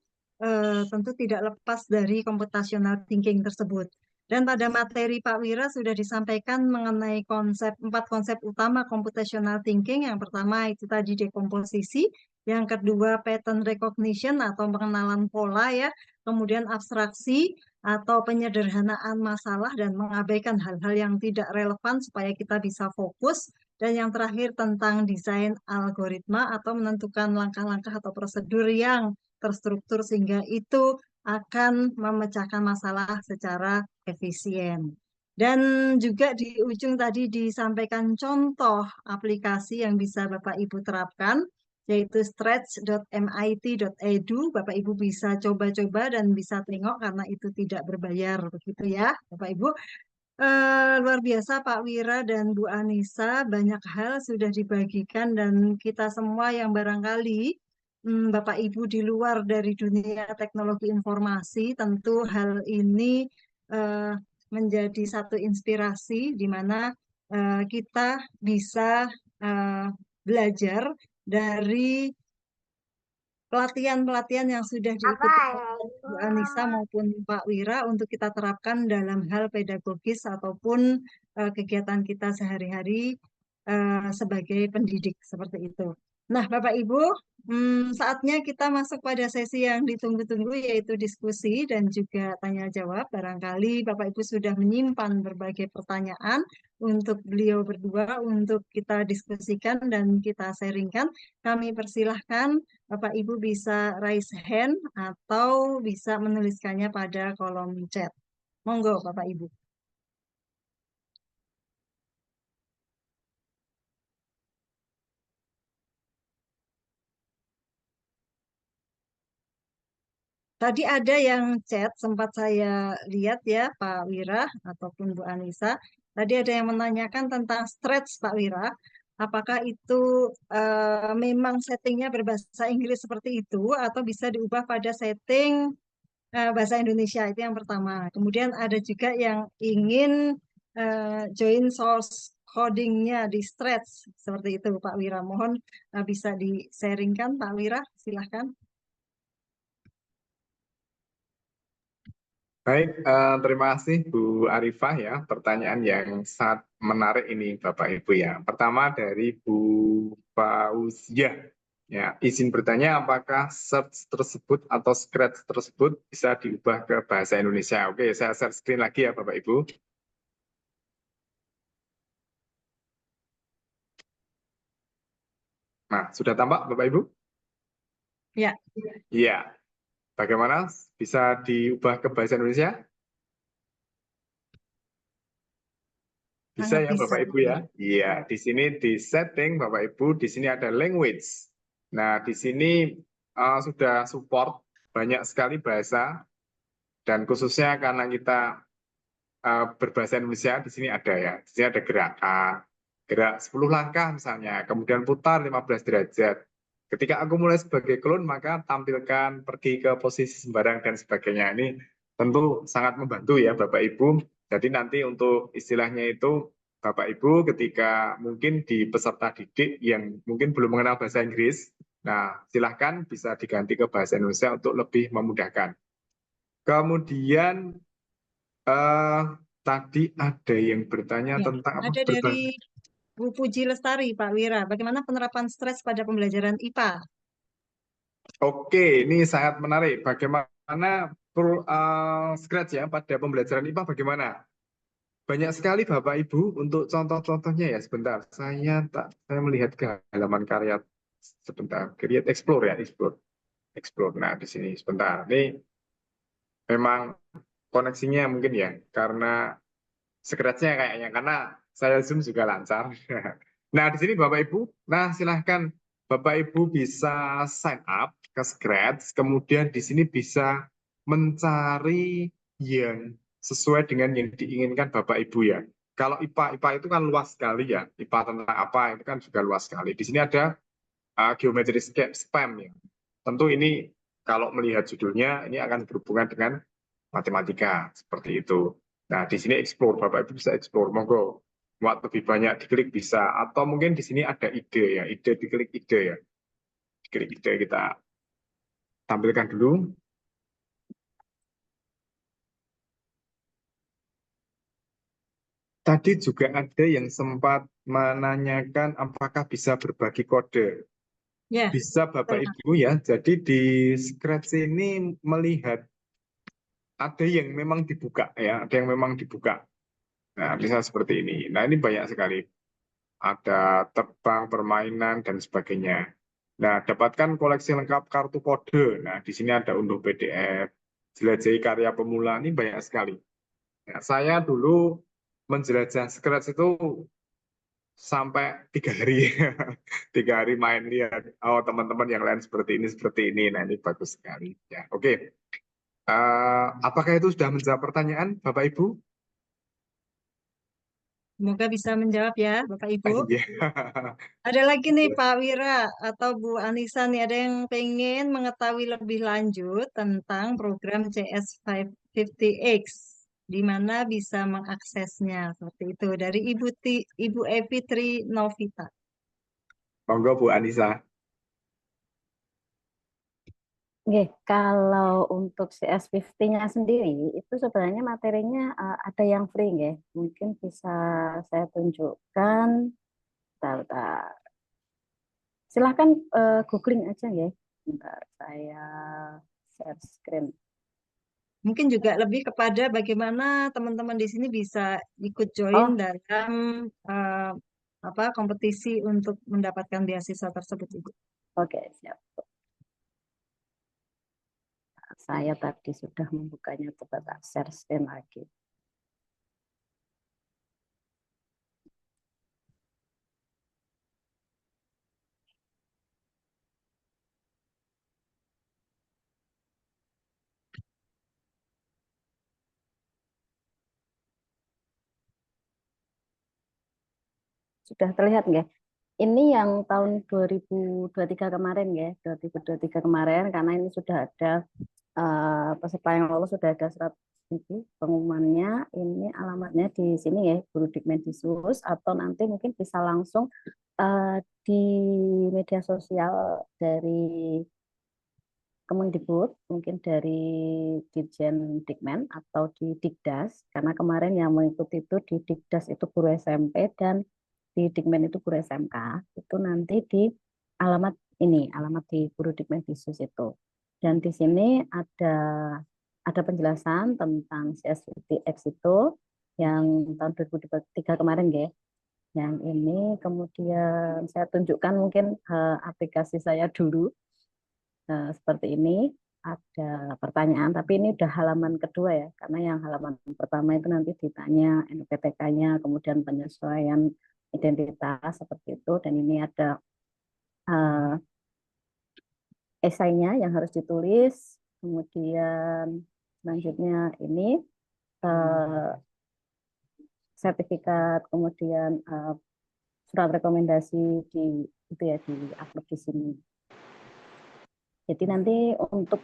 tentu tidak lepas dari computational thinking tersebut. Dan pada materi Pak Wira sudah disampaikan mengenai empat konsep utama computational thinking. Yang pertama itu tadi dekomposisi, yang kedua pattern recognition atau pengenalan pola ya, kemudian abstraksi atau penyederhanaan masalah dan mengabaikan hal-hal yang tidak relevan supaya kita bisa fokus. Dan yang terakhir tentang desain algoritma atau menentukan langkah-langkah atau prosedur yang terstruktur sehingga itu akan memecahkan masalah secara efisien. Dan juga di ujung tadi disampaikan contoh aplikasi yang bisa Bapak Ibu terapkan, yaitu stretch.mit.edu. Bapak Ibu bisa coba-coba dan bisa tengok karena itu tidak berbayar, begitu ya Bapak Ibu. Luar biasa Pak Wira dan Bu Anissa, banyak hal sudah dibagikan dan kita semua yang barangkali Bapak Ibu di luar dari dunia teknologi informasi, tentu hal ini menjadi satu inspirasi di mana kita bisa belajar dari pelatihan-pelatihan yang sudah diikuti oleh Bu Anissa maupun Pak Wira untuk kita terapkan dalam hal pedagogis ataupun kegiatan kita sehari-hari sebagai pendidik seperti itu. Nah, Bapak Ibu, saatnya kita masuk pada sesi yang ditunggu-tunggu, yaitu diskusi dan juga tanya jawab. Barangkali Bapak Ibu sudah menyimpan berbagai pertanyaan untuk beliau berdua untuk kita diskusikan dan kita sharingkan. Kami persilahkan Bapak Ibu bisa raise hand atau bisa menuliskannya pada kolom chat. Monggo Bapak Ibu. Tadi ada yang chat, sempat saya lihat ya Pak Wira ataupun Bu Anissa. Tadi ada yang menanyakan tentang stretch Pak Wira. Apakah itu memang settingnya berbahasa Inggris seperti itu atau bisa diubah pada setting bahasa Indonesia? Itu yang pertama. Kemudian ada juga yang ingin join source codingnya di stretch seperti itu Pak Wira. Mohon bisa di-sharingkan Pak Wira, silahkan. Baik, terima kasih Bu Arifah ya, pertanyaan yang sangat menarik ini Bapak Ibu ya. Pertama dari Bu Fauziah. Ya, izin bertanya apakah search tersebut atau scratch tersebut bisa diubah ke bahasa Indonesia? Oke, saya share screen lagi ya Bapak Ibu. Nah, sudah tampak Bapak Ibu? Ya. Iya. Bagaimana bisa diubah ke bahasa Indonesia? Bisa Sangat ya bisa. Bapak Ibu ya? Iya, di sini di setting Bapak Ibu, di sini ada language. Nah, di sini sudah support banyak sekali bahasa, dan khususnya karena kita berbahasa Indonesia, di sini ada ya. Di sini ada gerak A, gerak 10 langkah misalnya, kemudian putar 15 derajat. Ketika aku mulai sebagai clone, maka tampilkan pergi ke posisi sembarang dan sebagainya. Ini tentu sangat membantu ya Bapak Ibu Jadi nanti untuk istilahnya itu Bapak Ibu ketika mungkin di peserta didik yang mungkin belum mengenal bahasa Inggris, nah silahkan bisa diganti ke bahasa Indonesia untuk lebih memudahkan. Kemudian tadi ada yang bertanya Ya, tentang apa? ada dari Bu Puji Lestari, Pak Wira. Bagaimana penerapan stres pada pembelajaran IPA? Oke, ini sangat menarik. Bagaimana scratch ya pada pembelajaran IPA bagaimana? Banyak sekali Bapak Ibu untuk contoh-contohnya ya sebentar. Saya melihat ke halaman karya sebentar. Create explore ya, explore. Explore. Nah, di sini sebentar. Ini memang koneksinya mungkin ya karena scratch-nya kayaknya karena saya Zoom juga lancar. Nah, di sini Bapak Ibu, nah silahkan Bapak Ibu bisa sign up ke Scratch, kemudian di sini bisa mencari yang sesuai dengan yang diinginkan Bapak Ibu ya. Kalau IPA itu kan luas sekali ya. IPA tentang apa itu kan juga luas sekali. Di sini ada geometri spam ya. Tentu ini kalau melihat judulnya ini akan berhubungan dengan matematika seperti itu. Nah, di sini explore, Bapak Ibu bisa explore, monggo. Muat lebih banyak diklik bisa, atau mungkin di sini ada ide ya, ide diklik ide ya. Diklik ide kita tampilkan dulu. Tadi juga ada yang sempat menanyakan apakah bisa berbagi kode. Ya, Bisa Bapak betul, Pak. Ibu ya, jadi di Scratch ini melihat ada yang memang dibuka ya, ada yang memang dibuka. Nah, bisa seperti ini. Nah, ini banyak sekali. Ada terbang, permainan, dan sebagainya. Nah, dapatkan koleksi lengkap kartu kode. Nah, di sini ada unduh PDF, jelajahi karya pemula, ini banyak sekali. Nah, saya dulu menjelajah Scratch itu sampai 3 hari. 3 hari main lihat, oh teman-teman yang lain seperti ini. Nah, ini bagus sekali. Ya, oke. Apakah itu sudah menjawab pertanyaan, Bapak Ibu? Semoga bisa menjawab ya, Bapak Ibu. Iya. Ada lagi nih Pak Wira atau Bu Anissa nih, ada yang pengen mengetahui lebih lanjut tentang program CS550X, di mana bisa mengaksesnya seperti itu. Dari Ibu Evi Tri Novita. Monggo Bu Anissa. Oke, kalau untuk CS50-nya sendiri itu sebenarnya materinya ada yang free ya. Mungkin bisa saya tunjukkan. Bentar. Silahkan googling aja ya. Bentar, saya share screen. Mungkin juga lebih kepada bagaimana teman-teman di sini bisa ikut join Oh, dalam kompetisi untuk mendapatkan beasiswa tersebut, Ibu. oke, siap. Saya tadi sudah membukanya, coba tak share screen lagi. Sudah terlihat nggak? Ini yang tahun 2023 kemarin ya, 2023 kemarin, karena ini sudah ada peserta yang lolos sudah ada 100.000 pengumumannya. Ini alamatnya di sini ya, Guru Dikmendikbud, atau nanti mungkin bisa langsung di media sosial dari Kemendikbud, mungkin dari Dirjen Dikmen atau di Dikdas, karena kemarin yang mengikuti itu di Dikdas itu guru SMP dan di Dikmen itu guru SMK, itu nanti di alamat ini, alamat di Guru Dikmendikbud itu. Dan di sini ada penjelasan tentang CS50X itu yang tahun 2023 kemarin ya. Yang ini kemudian saya tunjukkan mungkin aplikasi saya dulu. Seperti ini ada pertanyaan, tapi ini udah halaman kedua ya, karena yang halaman pertama itu nanti ditanya NPTK-nya, kemudian penyesuaian identitas seperti itu, dan ini ada esainya yang harus ditulis, kemudian selanjutnya ini sertifikat, kemudian surat rekomendasi di itu ya di upload di sini. Jadi nanti untuk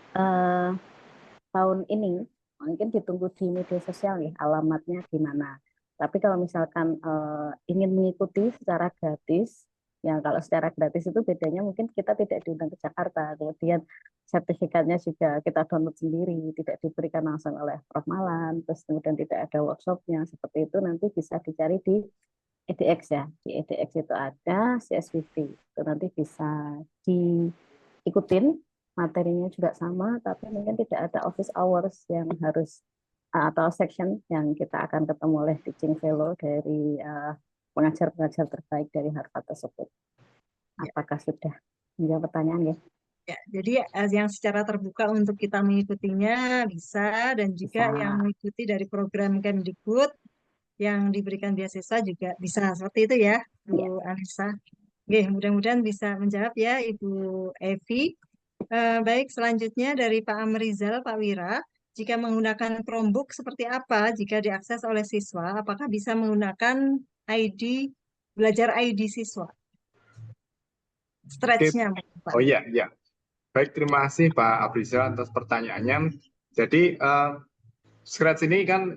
tahun ini mungkin ditunggu di media sosial nih alamatnya di mana. Tapi kalau misalkan ingin mengikuti secara gratis, ya kalau secara gratis itu bedanya mungkin kita tidak diundang ke Jakarta, kemudian sertifikatnya juga kita download sendiri, tidak diberikan langsung oleh Prof. Malan, terus kemudian tidak ada workshopnya, seperti itu nanti bisa dicari di EDX ya. Di EDX itu ada CSVP, itu nanti bisa diikutin, materinya juga sama, tapi mungkin tidak ada office hours yang harus atau section yang kita akan ketemu oleh teaching fellow dari pengajar-pengajar terbaik dari Harvard tersebut. Apakah sudah menjawab pertanyaan ya? Ya, jadi yang secara terbuka untuk kita mengikutinya bisa, dan juga Bisa. yang mengikuti dari program Kemdikbud yang diberikan beasiswa juga bisa. Seperti itu ya, Bu Anissa. Oke, mudah-mudahan bisa menjawab ya Ibu Evi. Baik, selanjutnya dari Pak Amrizal, Pak Wira. Jika menggunakan Chromebook seperti apa jika diakses oleh siswa? Apakah bisa menggunakan ID, belajar ID siswa? Stretch-nya, Pak. Oh iya, iya. Baik, terima kasih Pak Abrizal atas pertanyaannya. Jadi, Scratch ini kan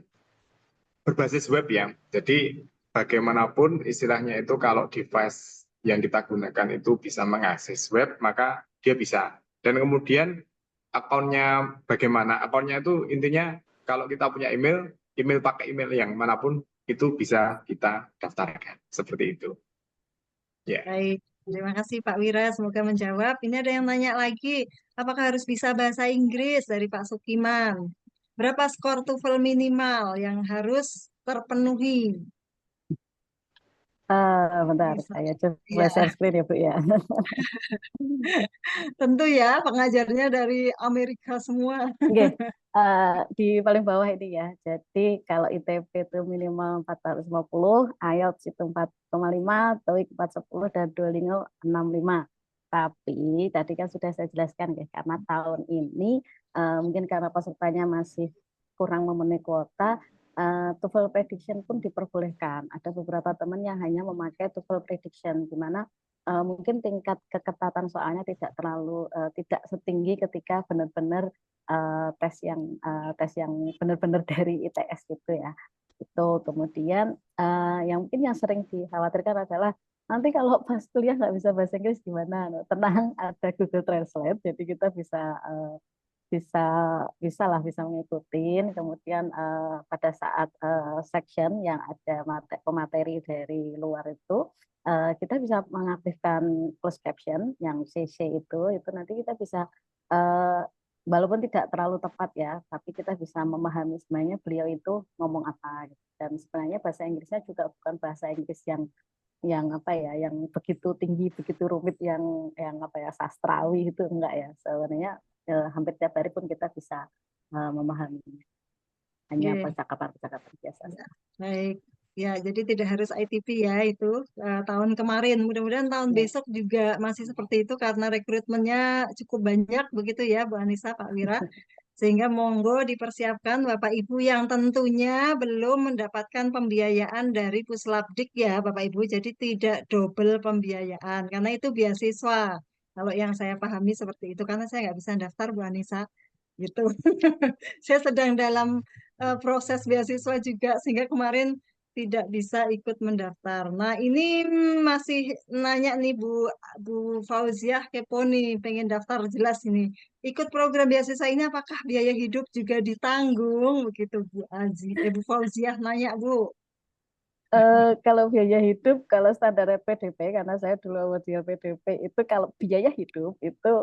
berbasis web ya. Jadi, bagaimanapun istilahnya itu kalau device yang kita gunakan itu bisa mengakses web, maka dia bisa. Dan kemudian akunnya bagaimana? Akunnya itu intinya kalau kita punya email, email pakai email yang manapun itu bisa kita daftarkan. Seperti itu. Ya. Baik, terima kasih Pak Wira. Semoga menjawab. Ini ada yang nanya lagi, apakah harus bisa bahasa Inggris dari Pak Sukiman? Berapa skor TOEFL minimal yang harus terpenuhi? Bentar, Bisa. saya coba Ya, share screen ya Bu ya. tentu ya, pengajarnya dari Amerika semua. Oke, di paling bawah ini ya. Jadi kalau ITP itu minimal 450, IELTS itu 4,5, TOEIC 410, dan Duolingo 65. Tapi tadi kan sudah saya jelaskan ya, karena tahun ini mungkin karena pesertanya masih kurang memenuhi kuota, TOEFL prediction pun diperbolehkan. Ada beberapa teman yang hanya memakai TOEFL prediction, di mana mungkin tingkat keketatan soalnya tidak terlalu tidak setinggi ketika benar-benar tes yang benar-benar dari ITS gitu ya. Itu kemudian yang mungkin yang sering dikhawatirkan adalah nanti kalau pas kuliah nggak bisa bahasa Inggris gimana? Nah, tenang, ada Google Translate, jadi kita bisa bisa mengikuti. Kemudian pada saat section yang ada pemateri dari luar itu kita bisa mengaktifkan closed caption yang CC itu nanti kita bisa walaupun tidak terlalu tepat ya, tapi kita bisa memahami sebenarnya beliau itu ngomong apa gitu. Dan sebenarnya bahasa Inggrisnya juga bukan bahasa Inggris yang apa ya, yang begitu tinggi, begitu rumit, yang apa ya, sastrawi itu enggak ya. Sebenarnya hampir tiap hari pun kita bisa memahami, hanya Oke. percakapan biasa. Baik, ya jadi tidak harus ITP ya itu tahun kemarin. Mudah-mudahan tahun besok juga masih seperti itu karena rekrutmennya cukup banyak begitu ya Bu Anissa, Pak Wira. Sehingga monggo dipersiapkan Bapak Ibu yang tentunya belum mendapatkan pembiayaan dari Puslapdik ya Bapak Ibu. Jadi tidak double pembiayaan karena itu beasiswa. Kalau yang saya pahami seperti itu karena saya nggak bisa daftar Bu Anissa gitu. Saya sedang dalam proses beasiswa juga sehingga kemarin tidak bisa ikut mendaftar. Nah, ini masih nanya nih Bu Fauziah kepo nih, pengen daftar jelas ini. Ikut program beasiswa ini apakah biaya hidup juga ditanggung begitu Bu Bu Fauziah nanya Bu. Kalau biaya hidup, kalau standar PDP, karena saya dulu awal PDP itu kalau biaya hidup itu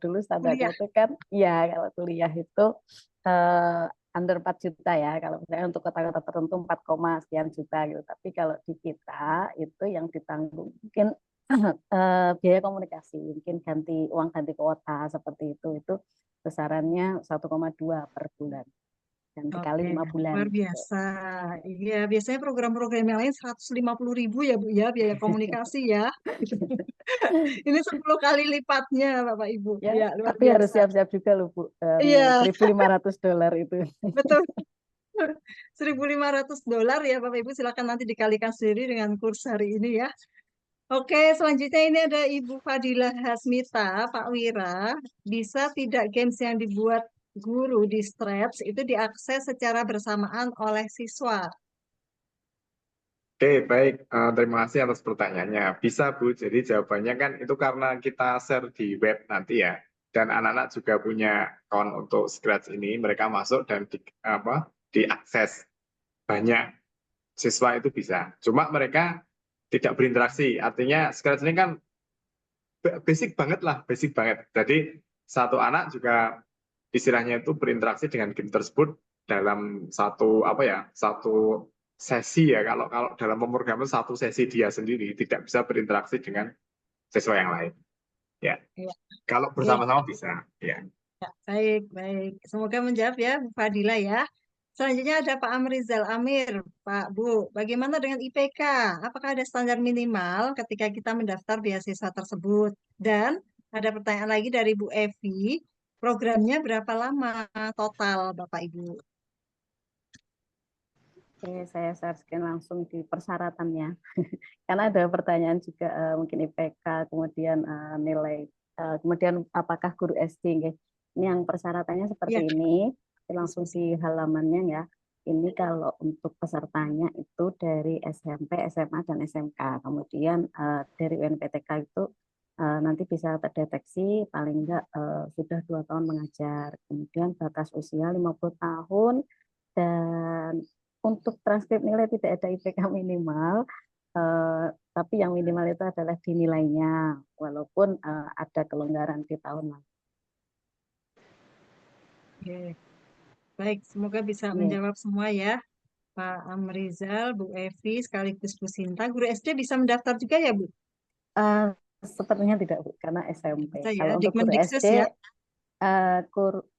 dulu standarnya Kuliah. itu kan, ya kalau kuliah itu under 4 juta ya. Kalau misalnya untuk kota-kota tertentu 4, sekian juta gitu. Tapi kalau di kita itu yang ditanggung mungkin biaya komunikasi, mungkin uang ganti kuota seperti itu besarannya 1,2 per bulan dan dikali Oke, 5 bulan. luar biasa. Iya, biasanya program-program yang lain 150.000 ya Bu ya, biaya komunikasi ya. Ini 10 kali lipatnya Bapak Ibu. Ya, Ya, luar tapi harus biasa. siap-siap juga loh Bu. Iya, $1.500 itu. betul. $1.500 ya Bapak Ibu, silakan nanti dikalikan sendiri dengan kurs hari ini ya. Oke, selanjutnya ini ada Ibu Fadilah Hasmita, Pak Wira. Bisa tidak games yang dibuat guru di Stretch itu diakses secara bersamaan oleh siswa. Oke, baik. Terima kasih atas pertanyaannya. Bisa, Bu. Jadi jawabannya kan itu karena kita share di web nanti ya. Dan anak-anak juga punya account untuk Scratch ini. Mereka masuk dan diakses. Banyak siswa itu bisa. Cuma mereka tidak berinteraksi. Artinya Scratch ini kan basic banget lah, basic banget. Jadi satu anak juga istilahnya itu berinteraksi dengan game tersebut dalam satu sesi ya. Kalau kalau dalam pemrograman satu sesi dia sendiri tidak bisa berinteraksi dengan siswa yang lain. Ya, Ya. kalau Oke. bersama-sama bisa. Ya. Ya, baik, baik. Semoga menjawab ya, Bu Fadila ya. Selanjutnya ada Pak Amrizal Amir, Pak Bu. Bagaimana dengan IPK? Apakah ada standar minimal ketika kita mendaftar beasiswa tersebut? Dan ada pertanyaan lagi dari Bu Evi. Programnya berapa lama total, Bapak Ibu? Oke, saya share langsung di persyaratannya. Karena ada pertanyaan juga mungkin IPK, kemudian nilai, kemudian apakah guru SD. Nggih. Ini yang persyaratannya seperti Ya. ini, langsung di halamannya ya. Ini kalau untuk pesertanya itu dari SMP, SMA, dan SMK. Kemudian dari UNPTK itu nanti bisa terdeteksi paling enggak sudah 2 tahun mengajar. Kemudian batas usia 50 tahun, dan untuk transkrip nilai tidak ada IPK minimal, tapi yang minimal itu adalah di nilainya, walaupun ada kelonggaran di tahun lalu. Oke. Baik, semoga bisa Iya. menjawab semua ya. Pak Amrizal, Bu Evi, sekaligus Bu Sinta. Guru SD bisa mendaftar juga ya, Bu? Sepertinya tidak, Bu, karena SMP. Bisa ya, Kalau untuk guru Dikmendiksus SD, ya.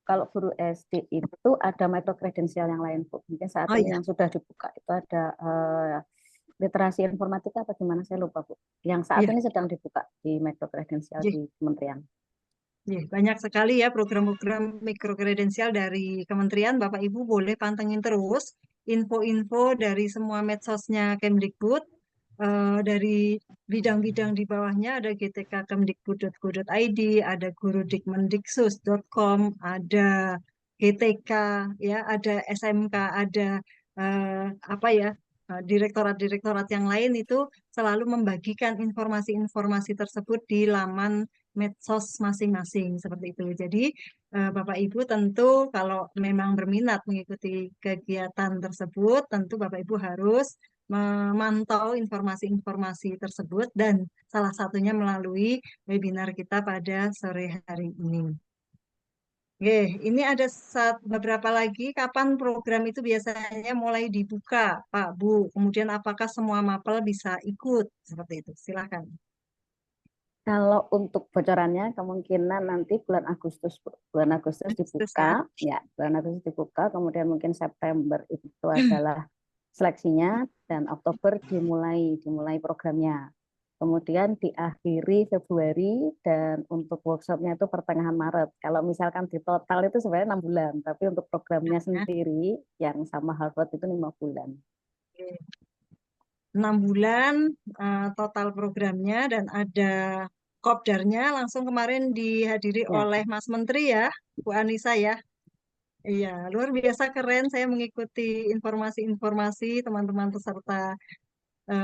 kalau guru SD itu ada micro kredensial yang lain, Bu. Mungkin saat Oh ini iya. yang sudah dibuka itu ada literasi informatika atau gimana, saya lupa, Bu. Yang saat Iya. ini sedang dibuka di micro kredensial Iya. di kementerian. Iya, banyak sekali ya program-program mikrokredensial dari kementerian. Bapak Ibu boleh pantengin terus info-info dari semua medsosnya Kemdikbud. Dari bidang-bidang di bawahnya ada gtkemdikbud.go.id, ada gurudikmendiksus.com, ada GTK, ya, ada SMK, ada direktorat-direktorat yang lain itu selalu membagikan informasi-informasi tersebut di laman medsos masing-masing seperti itu. Jadi Bapak Ibu tentu kalau memang berminat mengikuti kegiatan tersebut, tentu Bapak Ibu harus memantau informasi-informasi tersebut dan salah satunya melalui webinar kita pada sore hari ini. Oke, ini ada beberapa lagi. Kapan program itu biasanya mulai dibuka, Pak Bu? Kemudian apakah semua mapel bisa ikut? Seperti itu. Silakan. Kalau untuk bocorannya kemungkinan nanti bulan Agustus, Bu. Bulan Agustus dibuka, ya, bulan Agustus dibuka, kemudian mungkin September itu adalah seleksinya, dan Oktober dimulai programnya. Kemudian diakhiri Februari, dan untuk workshopnya itu pertengahan Maret. Kalau misalkan di total itu sebenarnya 6 bulan, tapi untuk programnya sendiri yang sama Harvard itu 5 bulan. 6 bulan total programnya, dan ada kopdarnya langsung kemarin dihadiri Ya. oleh Mas Menteri ya, Bu Anissa ya. Iya, luar biasa keren. Saya mengikuti informasi-informasi teman-teman peserta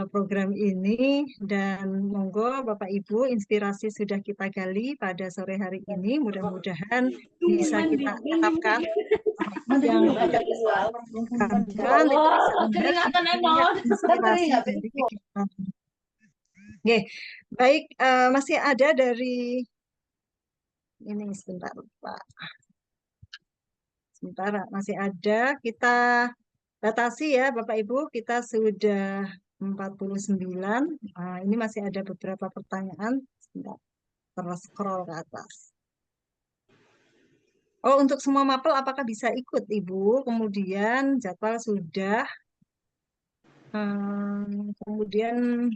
program ini, dan monggo Bapak Ibu, inspirasi sudah kita gali pada sore hari ini. Mudah-mudahan bisa kita tetapkan yang tidak bisa mengungkapkan itu bisa menjadi inspirasi dari kegiatan. Oke, baik, masih ada dari ini, sebentar Pak. Sebentar, masih ada. Kita batasi ya Bapak Ibu, kita sudah 49. Ini masih ada beberapa pertanyaan. Sebentar, terus scroll ke atas. Oh, untuk semua mapel apakah bisa ikut Ibu? Kemudian jadwal sudah. Kemudian,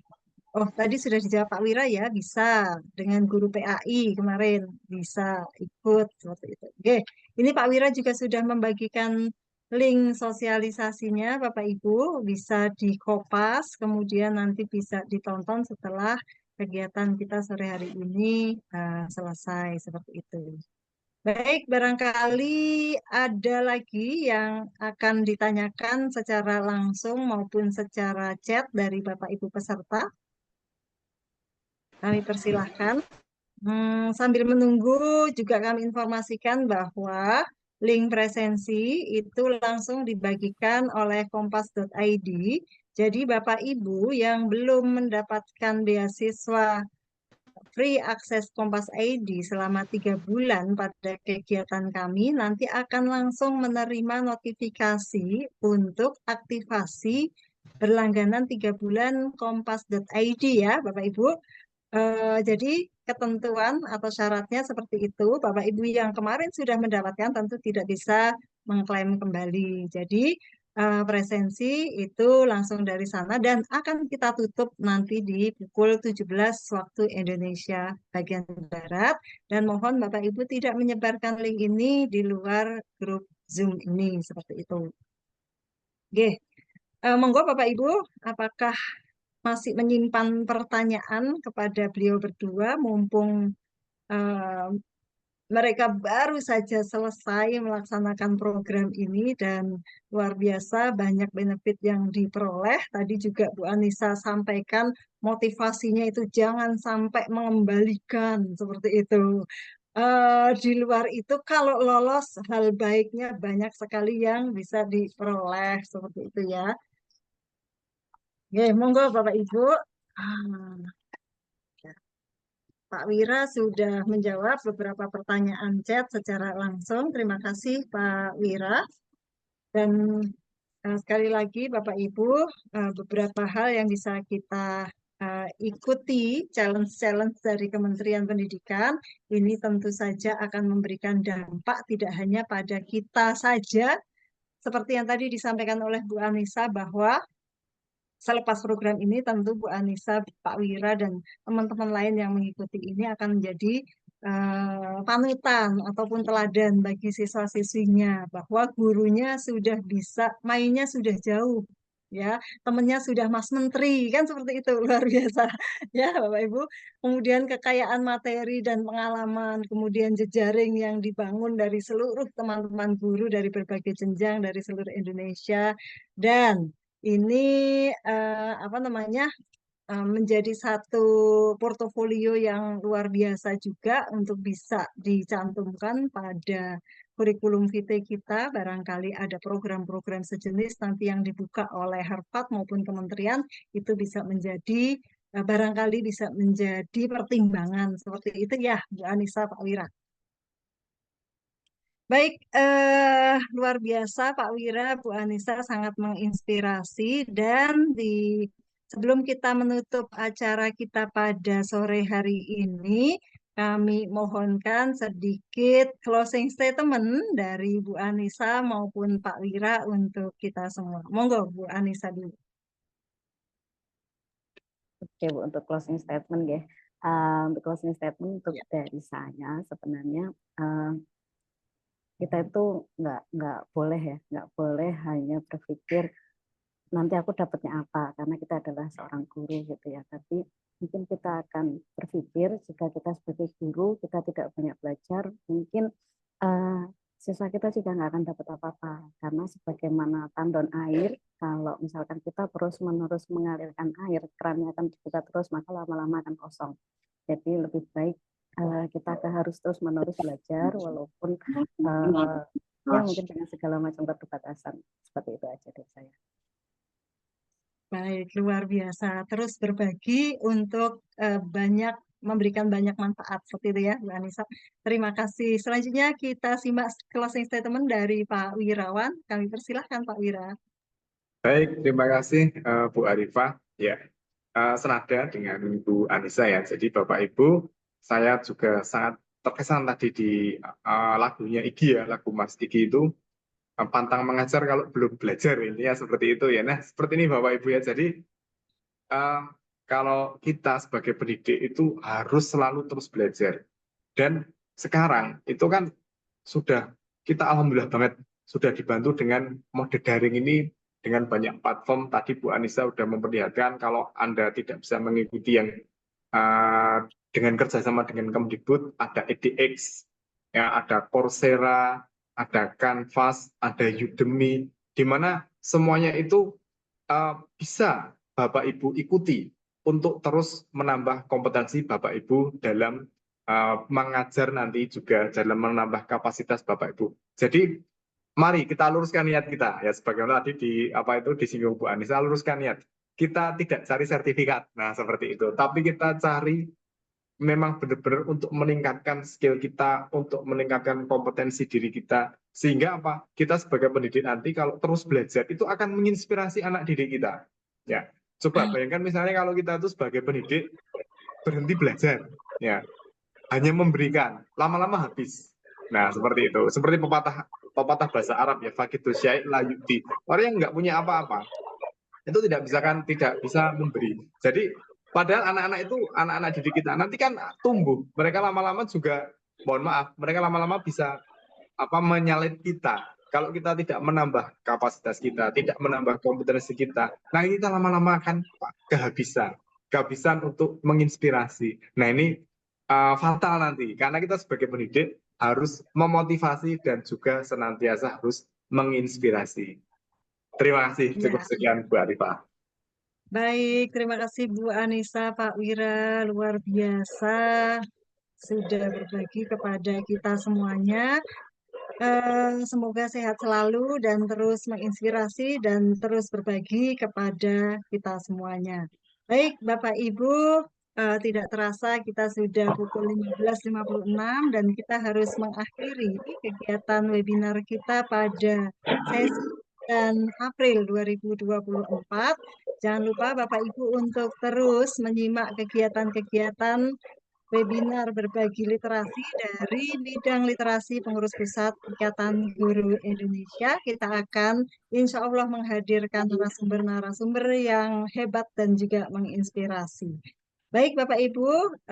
oh tadi sudah dijawab Pak Wira ya, bisa. Dengan guru PAI kemarin, bisa ikut. Seperti itu. Oke, ini Pak Wira juga sudah membagikan link sosialisasinya, Bapak Ibu. Bisa dikopas, kemudian nanti bisa ditonton setelah kegiatan kita sore hari ini selesai. Seperti itu. Baik, barangkali ada lagi yang akan ditanyakan secara langsung maupun secara chat dari Bapak Ibu peserta. Kami persilahkan. Sambil menunggu juga kami informasikan bahwa link presensi itu langsung dibagikan oleh kompas.id. Jadi Bapak Ibu yang belum mendapatkan beasiswa free akses Kompas ID selama 3 bulan pada kegiatan kami, nanti akan langsung menerima notifikasi untuk aktivasi berlangganan 3 bulan kompas.id ya Bapak Ibu. Jadi ketentuan atau syaratnya seperti itu. Bapak Ibu yang kemarin sudah mendapatkan tentu tidak bisa mengklaim kembali. Jadi presensi itu langsung dari sana dan akan kita tutup nanti di pukul 17 waktu Indonesia bagian Barat. Dan mohon Bapak Ibu tidak menyebarkan link ini di luar grup Zoom ini seperti itu. Oke, monggo Bapak Ibu, apakah masih menyimpan pertanyaan kepada beliau berdua mumpung eh, mereka baru saja selesai melaksanakan program ini dan luar biasa banyak benefit yang diperoleh. Tadi juga Bu Anissa sampaikan motivasinya itu jangan sampai mengembalikan seperti itu. Di luar itu kalau lolos hal baiknya banyak sekali yang bisa diperoleh seperti itu ya. Oke, monggo Bapak Ibu. Ah, ya. Pak Wira sudah menjawab beberapa pertanyaan chat secara langsung. Terima kasih Pak Wira. Dan sekali lagi Bapak Ibu, beberapa hal yang bisa kita ikuti challenge-challenge dari Kementerian Pendidikan ini tentu saja akan memberikan dampak tidak hanya pada kita saja, seperti yang tadi disampaikan oleh Bu Anissa bahwa selepas program ini tentu Bu Anissa, Pak Wira, dan teman-teman lain yang mengikuti ini akan menjadi panutan ataupun teladan bagi siswa-siswinya bahwa gurunya sudah bisa, mainnya sudah jauh, ya temennya sudah Mas Menteri, kan seperti itu, luar biasa, ya Bapak Ibu. Kemudian kekayaan materi dan pengalaman, kemudian jejaring yang dibangun dari seluruh teman-teman guru dari berbagai jenjang dari seluruh Indonesia, dan ini apa namanya menjadi satu portofolio yang luar biasa juga untuk bisa dicantumkan pada kurikulum vitae kita. Barangkali ada program-program sejenis nanti yang dibuka oleh Harvard maupun kementerian itu bisa menjadi barangkali bisa menjadi pertimbangan seperti itu ya Bu Anissa, Pak Wira. Baik, luar biasa Pak Wira, Bu Anissa sangat menginspirasi dan sebelum kita menutup acara kita pada sore hari ini, kami mohonkan sedikit closing statement dari Bu Anissa maupun Pak Wira untuk kita semua. Monggo Bu Anissa dulu. Oke Bu, untuk closing statement ya. Untuk closing statement untuk dari saya sebenarnya kita itu nggak boleh ya, nggak boleh hanya berpikir nanti aku dapatnya apa karena kita adalah seorang guru gitu ya. Tapi mungkin kita akan berpikir jika kita sebagai guru kita tidak banyak belajar, mungkin siswa kita juga nggak akan dapat apa-apa karena sebagaimana tandon air, kalau misalkan kita terus-menerus mengalirkan air, kerannya akan dibuka terus maka lama-lama akan kosong. Jadi lebih baik kita harus terus-menerus belajar walaupun ya mungkin dengan segala macam keterbatasan. Seperti itu aja dari saya. Baik, luar biasa. Terus berbagi untuk memberikan banyak manfaat seperti itu ya, Bu Anissa. Terima kasih. Selanjutnya kita simak closing statement dari Pak Wirawan. Kami persilahkan Pak Wira. Baik, terima kasih Bu Arifah. Ya, senada dengan Bu Anissa ya. Jadi Bapak Ibu, saya juga sangat terkesan tadi di lagunya Iggy ya, lagu Mas Iggy itu pantang mengajar kalau belum belajar, ini ya seperti itu ya. Nah, seperti ini Bapak Ibu ya. Jadi kalau kita sebagai pendidik itu harus selalu terus belajar. Dan sekarang itu kan sudah kita alhamdulillah banget sudah dibantu dengan mode daring ini dengan banyak platform. Tadi Bu Anissa sudah memperlihatkan kalau Anda tidak bisa mengikuti yang dengan kerjasama dengan Kemdikbud, ada edX, ya ada Coursera, ada Canvas, ada Udemy, di mana semuanya itu bisa Bapak Ibu ikuti untuk terus menambah kompetensi Bapak Ibu dalam mengajar nanti juga dalam menambah kapasitas Bapak Ibu. Jadi mari kita luruskan niat kita ya, sebagaimana tadi disinggung Bu Anissa, luruskan niat. Kita tidak cari sertifikat, nah seperti itu, tapi kita cari memang benar-benar untuk meningkatkan skill kita, untuk meningkatkan kompetensi diri kita, sehingga apa? Kita sebagai pendidik nanti kalau terus belajar itu akan menginspirasi anak didik kita. Ya, coba bayangkan misalnya kalau kita itu sebagai pendidik berhenti belajar, ya, hanya memberikan, lama-lama habis. Nah, seperti itu. Seperti pepatah bahasa Arab ya, fakitu syai' la yu'ti. Orang yang nggak punya apa-apa itu tidak bisa memberi. Jadi padahal anak-anak itu anak-anak didik kita nanti kan tumbuh, mereka lama-lama juga, mohon maaf, mereka lama-lama bisa menyalip kita. Kalau kita tidak menambah kapasitas kita, tidak menambah kompetensi kita, nah kita lama-lama akan kehabisan untuk menginspirasi. Nah ini fatal nanti, karena kita sebagai pendidik harus memotivasi dan juga senantiasa harus menginspirasi. Terima kasih, cukup sekian Bu Arifah. Baik, terima kasih Bu Anissa, Pak Wira, luar biasa sudah berbagi kepada kita semuanya. Semoga sehat selalu dan terus menginspirasi dan terus berbagi kepada kita semuanya. Baik, Bapak Ibu, tidak terasa kita sudah pukul 15.56 dan kita harus mengakhiri kegiatan webinar kita pada sesi April 2024. Jangan lupa Bapak Ibu untuk terus menyimak kegiatan-kegiatan webinar berbagi literasi dari bidang literasi pengurus pusat Ikatan Guru Indonesia. Kita akan insya Allah menghadirkan narasumber-narasumber yang hebat dan juga menginspirasi. Baik Bapak Ibu,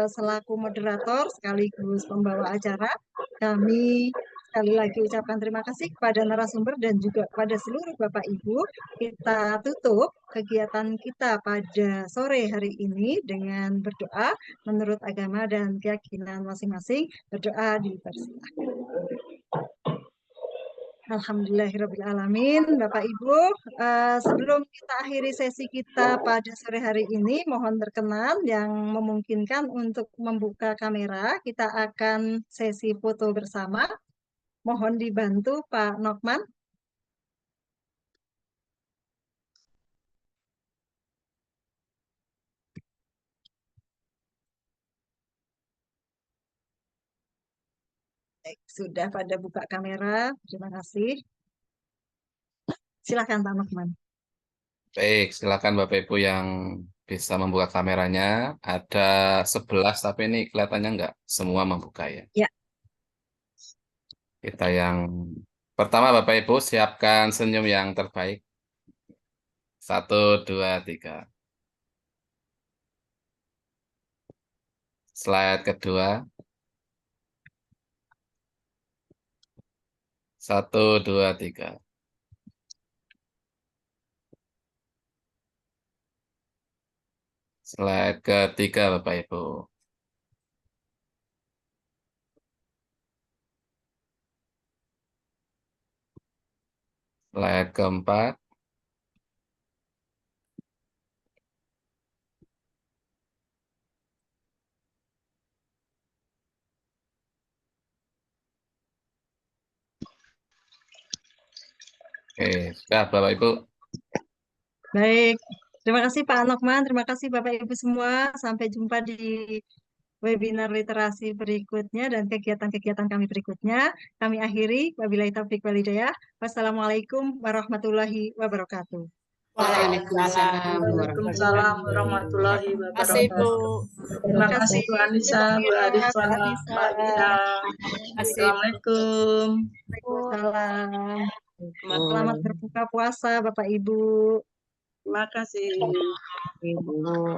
selaku moderator sekaligus pembawa acara, kami sekali lagi ucapkan terima kasih kepada narasumber dan juga kepada seluruh Bapak Ibu. Kita tutup kegiatan kita pada sore hari ini dengan berdoa menurut agama dan keyakinan masing-masing. Berdoa dipersilahkan. Alhamdulillahirrahmanirrahim. Bapak Ibu, sebelum kita akhiri sesi kita pada sore hari ini, mohon berkenan yang memungkinkan untuk membuka kamera. Kita akan sesi foto bersama. Mohon dibantu Pak Nokman. Sudah pada buka kamera, terima kasih. Silakan Pak Nokman. Baik, silakan Bapak Ibu yang bisa membuka kameranya. Ada 11, tapi ini kelihatannya nggak semua membuka ya. Ya. Kita yang pertama Bapak Ibu siapkan senyum yang terbaik. 1, 2, 3. Slide kedua. 1, 2, 3. Slide ketiga Bapak Ibu. Slide keempat. Oke, sudah Bapak Ibu. Baik, terima kasih Pak Nokman, terima kasih Bapak Ibu semua. Sampai jumpa di webinar literasi berikutnya dan kegiatan-kegiatan kami berikutnya. Kami akhiri, wabillahi taufiq wal hidayah. Wassalamualaikum warahmatullahi wabarakatuh. Waalaikumsalam warahmatullahi wabarakatuh. Terima kasih Bu Anissa, Bu Arifah, Pak Wira. Assalamualaikum. Waalaikumsalam. Selamat berbuka puasa Bapak Ibu. Terima kasih. Ibu.